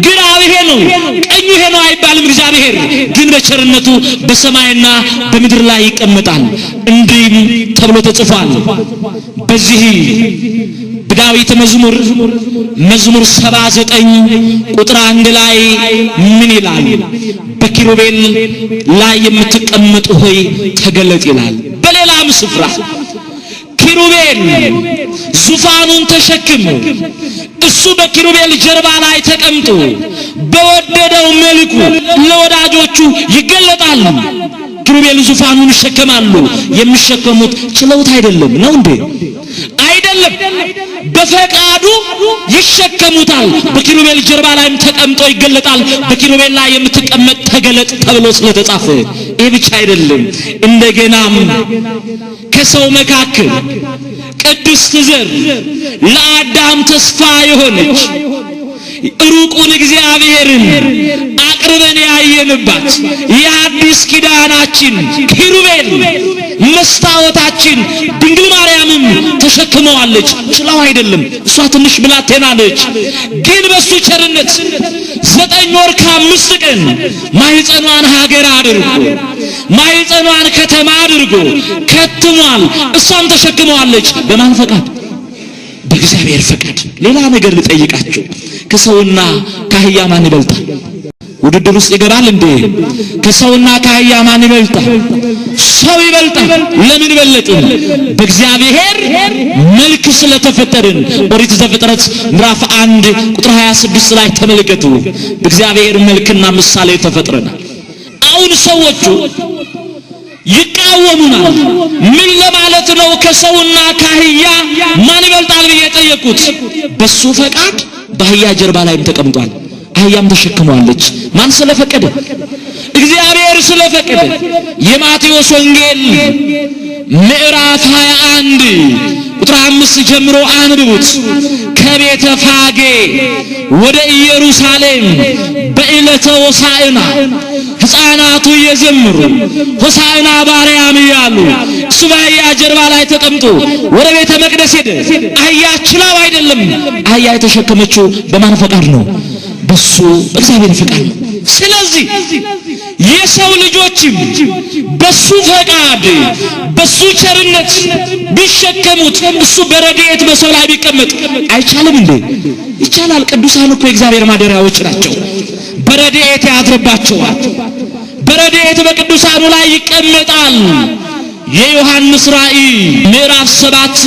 ግራው ይሄ ነው፣ ቀኙ ይሄ ነው አይባልም። እግዚአብሔር ግን በቸርነቱ በሰማይና በምድር ላይ ይቀመጣል። እንዲህ ተብሎ ተጽፏል። በዚህ በዳዊት መዝሙር 79 ቁጥር 1 ላይ ምን ይላል? በኪሩቤል ላይ የምትቀመጡ ሆይ ተገለጥ ይላል። በሌላም ስፍራ ኪሩቤል ዙፋኑን ተሸክሞ እሱ በኪሩቤል ጀርባ ላይ ተቀምጦ በወደደው መልኩ ለወዳጆቹ ይገለጣል። ኪሩቤል ዙፋኑን ይሸከማሉ። የሚሸከሙት ችለውት አይደለም። ነው እንዴ? አይደለም። በፈቃዱ ይሸከሙታል። በኪሩቤል ጀርባ ላይም ተቀምጦ ይገለጣል። በኪሩቤል ላይ የምትቀመጥ ተገለጥ ተብሎ ስለተጻፈ ይህ ብቻ አይደለም። እንደገናም ከሰው መካከል ቅድስት ዘር ለአዳም ተስፋ የሆነች ሩቁን እግዚአብሔርን አቅርበን ያየንባት የአዲስ ኪዳናችን ኪሩቤል መስታወታችን ድንግል ማርያምም ተሸክመዋለች። ችላው አይደለም። እሷ ትንሽ ብላቴና ነች። ግን በሱ ቸርነት 9 ወር ከ5 ቀን ማህፀኗን ሀገር አድርጎ ማህፀኗን ከተማ አድርጎ ከትሟል። እሷም ተሸክመዋለች። በማን ፈቃድ? በእግዚአብሔር ፈቃድ። ሌላ ነገር ልጠይቃችሁ፣ ከሰውና ከአህያ ማን ይበልጣል? ውድድር ውስጥ ይገባል እንዴ? ከሰውና ከአህያ ማን ይበልጣል? ሰው ይበልጣል። ለምን በለጥን? በእግዚአብሔር መልክ ስለተፈጠርን። ኦሪት ዘፍጥረት ምዕራፍ 1 ቁጥር 26 ላይ ተመልከቱ። በእግዚአብሔር መልክና ምሳሌ ተፈጥረናል። አሁን ሰዎቹ ይቃወሙናል። ምን ለማለት ነው? ከሰውና ከአህያ ማን ይበልጣል ብዬ ጠየቁት። በሱ ፈቃድ በአህያ ጀርባ ላይም ተቀምጧል። አህያም ተሸክመዋለች። ማን ስለፈቀደ? እግዚአብሔር ስለፈቀደ። የማቴዎስ ወንጌል ምዕራፍ 21 ቁጥር 5 ጀምሮ አንብቡት። ከቤተ ፋጌ ወደ ኢየሩሳሌም በዕለተ ሆሳዕና ሕፃናቱ እየዘመሩ ሆሳዕና በአርያም እያሉ እሱ በአህያ ጀርባ ላይ ተቀምጦ ወደ ቤተ መቅደስ ሄደ። አህያ ችላው አይደለም። አህያ የተሸከመችው በማን ፈቃድ ነው? በሱ በእግዚአብሔር ፈቃድ ነው። ስለዚህ የሰው ልጆችም በሱ ፈቃድ በሱ ቸርነት ቢሸከሙት እሱ በረድኤት በሰው ላይ ቢቀመጥ አይቻልም እንዴ? ይቻላል። ቅዱሳን እኮ የእግዚአብሔር ማደሪያዎች ናቸው። በረድኤት ያድርባቸዋል። በረድኤት በቅዱሳኑ ላይ ይቀመጣል። የዮሐንስ ራእይ ምዕራፍ 7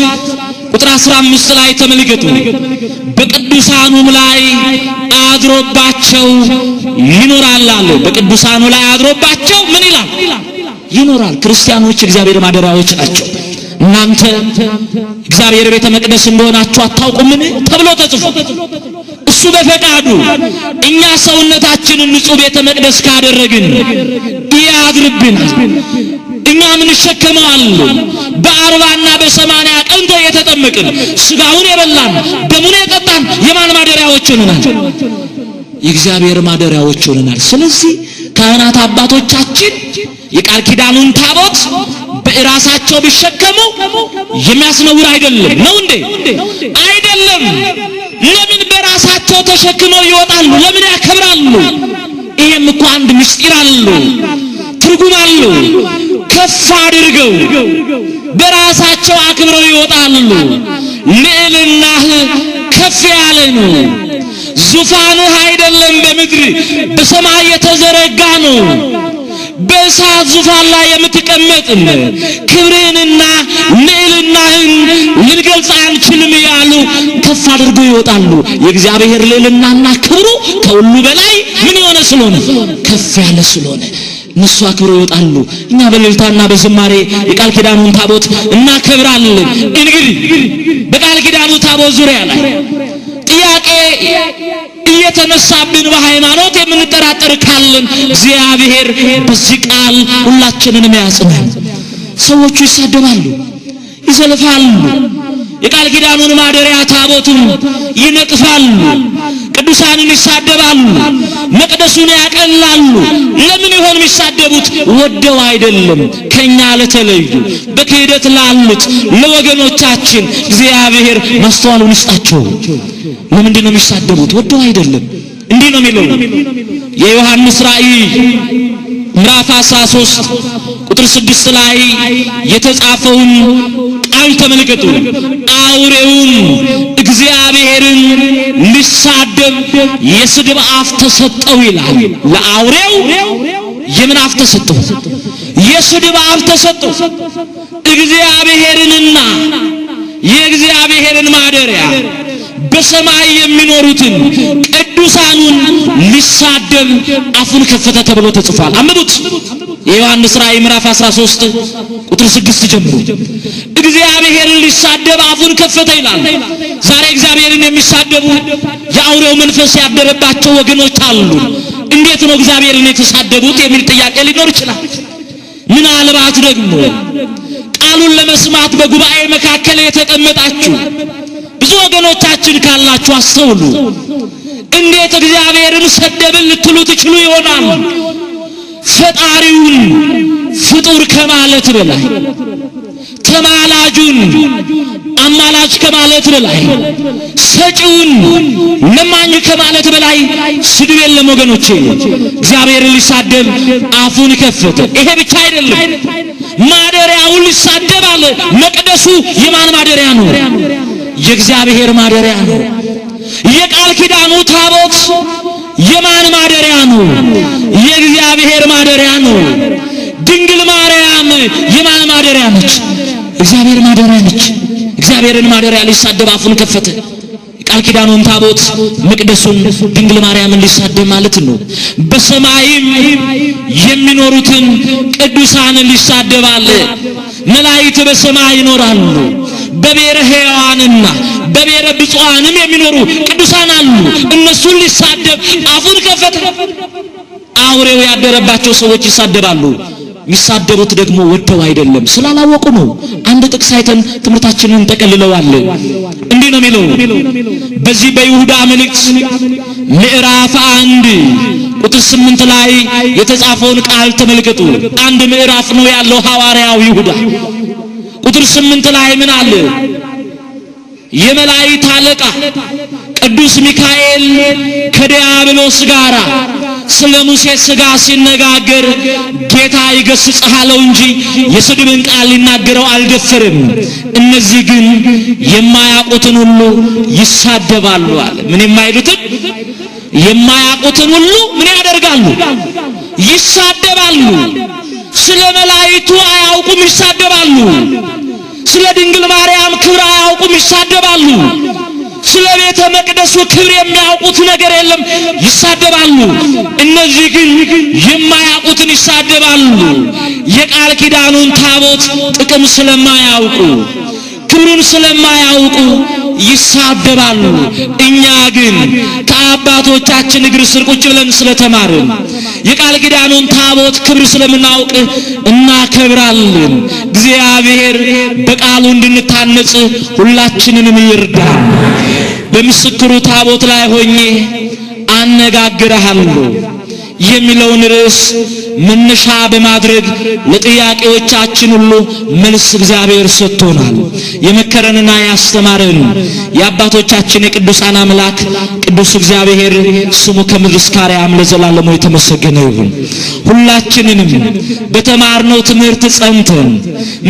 ቁጥር 15 ላይ ተመልከቱ። በቅዱሳኑም ላይ አድሮባቸው ይኖራል አለ። በቅዱሳኑ ላይ አድሮባቸው ምን ይላል? ይኖራል። ክርስቲያኖች እግዚአብሔር ማደሪያዎች ናቸው። እናንተ እግዚአብሔር ቤተ መቅደስ እንደሆናችሁ አታውቁምን ተብሎ ተጽፎ እሱ በፈቃዱ እኛ ሰውነታችንን ንጹህ ቤተ መቅደስ ካደረግን ያድርብናል። እኛ ምን ሸከመዋል? በ40ና በ80 ቀንቶ የተጠመቅን ስጋውን የበላን ደሙን የጠጣን የማን ማደሪያዎች ሆነናል? የእግዚአብሔር ማደሪያዎች ሆነናል። ስለዚህ ካህናት አባቶቻችን የቃል ኪዳኑን ታቦት በራሳቸው ቢሸከሙ የሚያስነውር አይደለም። ነው እንዴ? አይደለም። ለምን በራሳቸው ተሸክመው ይወጣሉ? ለምን ያከብራሉ? ይሄም እኮ አንድ ምስጢር አለው፣ ትርጉም አለው። ከፍ አድርገው በራሳቸው አክብረው ይወጣሉ። ልዕልናህ ከፍ ያለ ነው። ዙፋንህ አይደለም በምድር በሰማይ የተዘረጋ ነው። በእሳት ዙፋን ላይ የምትቀመጥ ክብርህንና ልዕልናህን ልንገልጽ አንችልም እያሉ ከፍ አድርገው ይወጣሉ። የእግዚአብሔር ልዕልናና ክብሩ ከሁሉ በላይ ምን የሆነ ስለሆነ ከፍ ያለ ስለሆነ እነሱ አክብረው ይወጣሉ። እኛ በእልልታና በዝማሬ የቃል ኪዳኑን ታቦት እናከብራለን። እንግዲህ በቃል ኪዳኑ ታቦት ዙሪያ ላይ ጥያቄ ጥያቄ እየተነሳብን በሃይማኖት የምንጠራጠር ካለን እግዚአብሔር በዚህ ቃል ሁላችንንም ያጽናል። ሰዎቹ ይሳደባሉ፣ ይዘልፋሉ፣ የቃል ኪዳኑን ማደሪያ ታቦቱን ይነቅፋሉ፣ ቅዱሳንን ይሳደባሉ፣ መቅደሱን ያቀላሉ። ለምን ይሆን የሚሳደቡት? ወደው አይደለም። ከኛ ለተለዩ በክህደት ላሉት ለወገኖቻችን እግዚአብሔር ማስተዋሉን ይስጣቸው። ለምንድን ነው የሚሳደቡት? ወደው አይደለም። እንዲህ ነው የሚለው የዮሐንስ ራእይ ምዕራፍ 13 ቁጥር 6 ላይ የተጻፈውን ቃል ተመልከቱ። አውሬውን እግዚአብሔርን ሊሳደብ የስድብ አፍ ተሰጠው ይላል። ለአውሬው የምን አፍ ተሰጠው? የስድብ አፍ ተሰጠው። እግዚአብሔርንና የእግዚአብሔርን ማደሪያ በሰማይ የሚኖሩትን ቅዱሳኑን ሊሳደብ አፉን ከፈተ ተብሎ ተጽፏል። አንብቡት። የዮሐንስ ራእይ ምዕራፍ 13 ቁጥር 6 ጀምሮ እግዚአብሔርን ሊሳደብ አፉን ከፈተ ይላል። ዛሬ እግዚአብሔርን የሚሳደቡ የአውሬው መንፈስ ያደረባቸው ወገኖች አሉ። እንዴት ነው እግዚአብሔርን የተሳደቡት የሚል ጥያቄ ሊኖር ይችላል። ምናልባት ደግሞ ቃሉን ለመስማት በጉባኤ መካከል የተቀመጣችሁ ብዙ ወገኖቻችን ካላችሁ አስተውሉ። እንዴት እግዚአብሔርን ሰደብን ልትሉ ትችሉ ይሆናል። ፈጣሪውን ፍጡር ከማለት በላይ ተማላጁን አማላጅ ከማለት በላይ ሰጪውን ለማኝ ከማለት በላይ ስድብ የለም ወገኖቼ። እግዚአብሔርን ሊሳደብ አፉን ከፈተ። ይሄ ብቻ አይደለም፣ ማደሪያውን ሊሳደብ አለ። መቅደሱ የማን ማደሪያ ነው? የእግዚአብሔር ማደሪያ ነው። የቃል ኪዳኑ ታቦት የማን ማደሪያ ነው? የእግዚአብሔር ማደሪያ ነው። ድንግል ማርያም የማን ማደሪያ ነች? እግዚአብሔር ማደሪያ ነች። እግዚአብሔርን ማደሪያ ሊሳደብ አፉን ከፈተ። ቃል ኪዳኑን ታቦት መቅደሱን ድንግል ማርያምን ሊሳደብ ማለት ነው። በሰማይም የሚኖሩትን ቅዱሳንን ሊሳደባል። መላእክት በሰማይ ይኖራሉ። በብሔረ ሕያዋንና በብሔረ ብፁዓንም የሚኖሩ ቅዱሳን አሉ። እነሱን ሊሳደብ አፉን ከፈተ። አውሬው ያደረባቸው ሰዎች ይሳደባሉ። የሚሳደቡት ደግሞ ወደው አይደለም፣ ስላላወቁ ነው። አንድ ጥቅስ አይተን ትምህርታችንን እንጠቀልለዋለን። እንዲህ ነው የሚለው በዚህ በይሁዳ መልእክት ምዕራፍ 1 ቁጥር 8 ላይ የተጻፈውን ቃል ተመልከቱ። አንድ ምዕራፍ ነው ያለው ሐዋርያው ይሁዳ። ቁጥር 8 ላይ ምን አለ? የመላእክት አለቃ ቅዱስ ሚካኤል ከዲያብሎስ ጋር ስለ ሙሴ ሥጋ ሲነጋገር ጌታ ይገሥጽህ አለው እንጂ የስድብን ቃል ሊናገረው አልደፈርም። እነዚህ ግን የማያውቁትን ሁሉ ይሳደባሉ አለ። ምን የማይሉትን? የማያውቁትን ሁሉ ምን ያደርጋሉ? ይሳደባሉ። ስለ መላእክቱ አያውቁም፣ ይሳደባሉ። ስለ ድንግል ማርያም ክብር አያውቁም፣ ይሳደባሉ። ስለ ቤተ መቅደሱ ክብር የሚያውቁት ነገር የለም፣ ይሳደባሉ። እነዚህ ግን የማያውቁትን ይሳደባሉ። የቃል ኪዳኑን ታቦት ጥቅም ስለማያውቁ ክብሩን ስለማያውቁ ይሳደባሉ። እኛ ግን ከአባቶቻችን እግር ስር ቁጭ ብለን ስለተማርን የቃል ኪዳኑን ታቦት ክብር ስለምናውቅ እናከብራለን። እግዚአብሔር በቃሉ እንድንታነጽ ሁላችንንም ይርዳን። በምስክሩ ታቦት ላይ ሆኜ አነጋግርሃለሁ የሚለውን ርዕስ መነሻ በማድረግ ለጥያቄዎቻችን ሁሉ መልስ እግዚአብሔር ሰጥቶናል። የመከረንና ያስተማረን የአባቶቻችን የቅዱሳን አምላክ ቅዱስ እግዚአብሔር ስሙ ከምድር እስከ አርያም ለዘላለሙ የተመሰገነ ይሁን። ሁላችንንም በተማርነው ትምህርት ጸንተን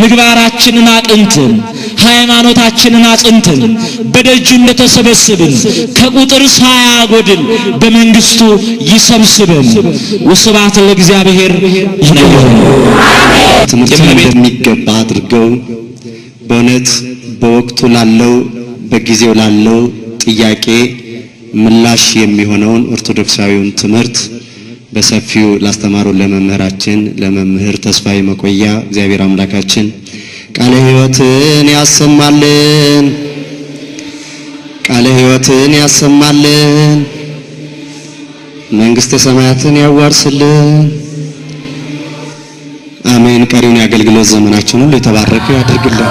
ምግባራችንን አቅንተን ሃይማኖታችንን አጽንተን በደጁ እንደተሰበሰብን ከቁጥር ሳያጎድል በመንግስቱ ይሰብስበን። ወስብሐት ለእግዚአብሔር ይሁን። ትምህርቱን እንደሚገባ አድርገው በእውነት በወቅቱ ላለው በጊዜው ላለው ጥያቄ ምላሽ የሚሆነውን ኦርቶዶክሳዊውን ትምህርት በሰፊው ላስተማሩ ለመምህራችን ለመምህር ተስፋዬ መቆያ እግዚአብሔር አምላካችን ቃለ ሕይወትን ያሰማልን፣ ቃለ ሕይወትን ያሰማልን፣ መንግሥተ ሰማያትን ያዋርስልን። አሜን። ቀሪውን የአገልግሎት ዘመናችን ሁሉ የተባረከ ያድርግልን።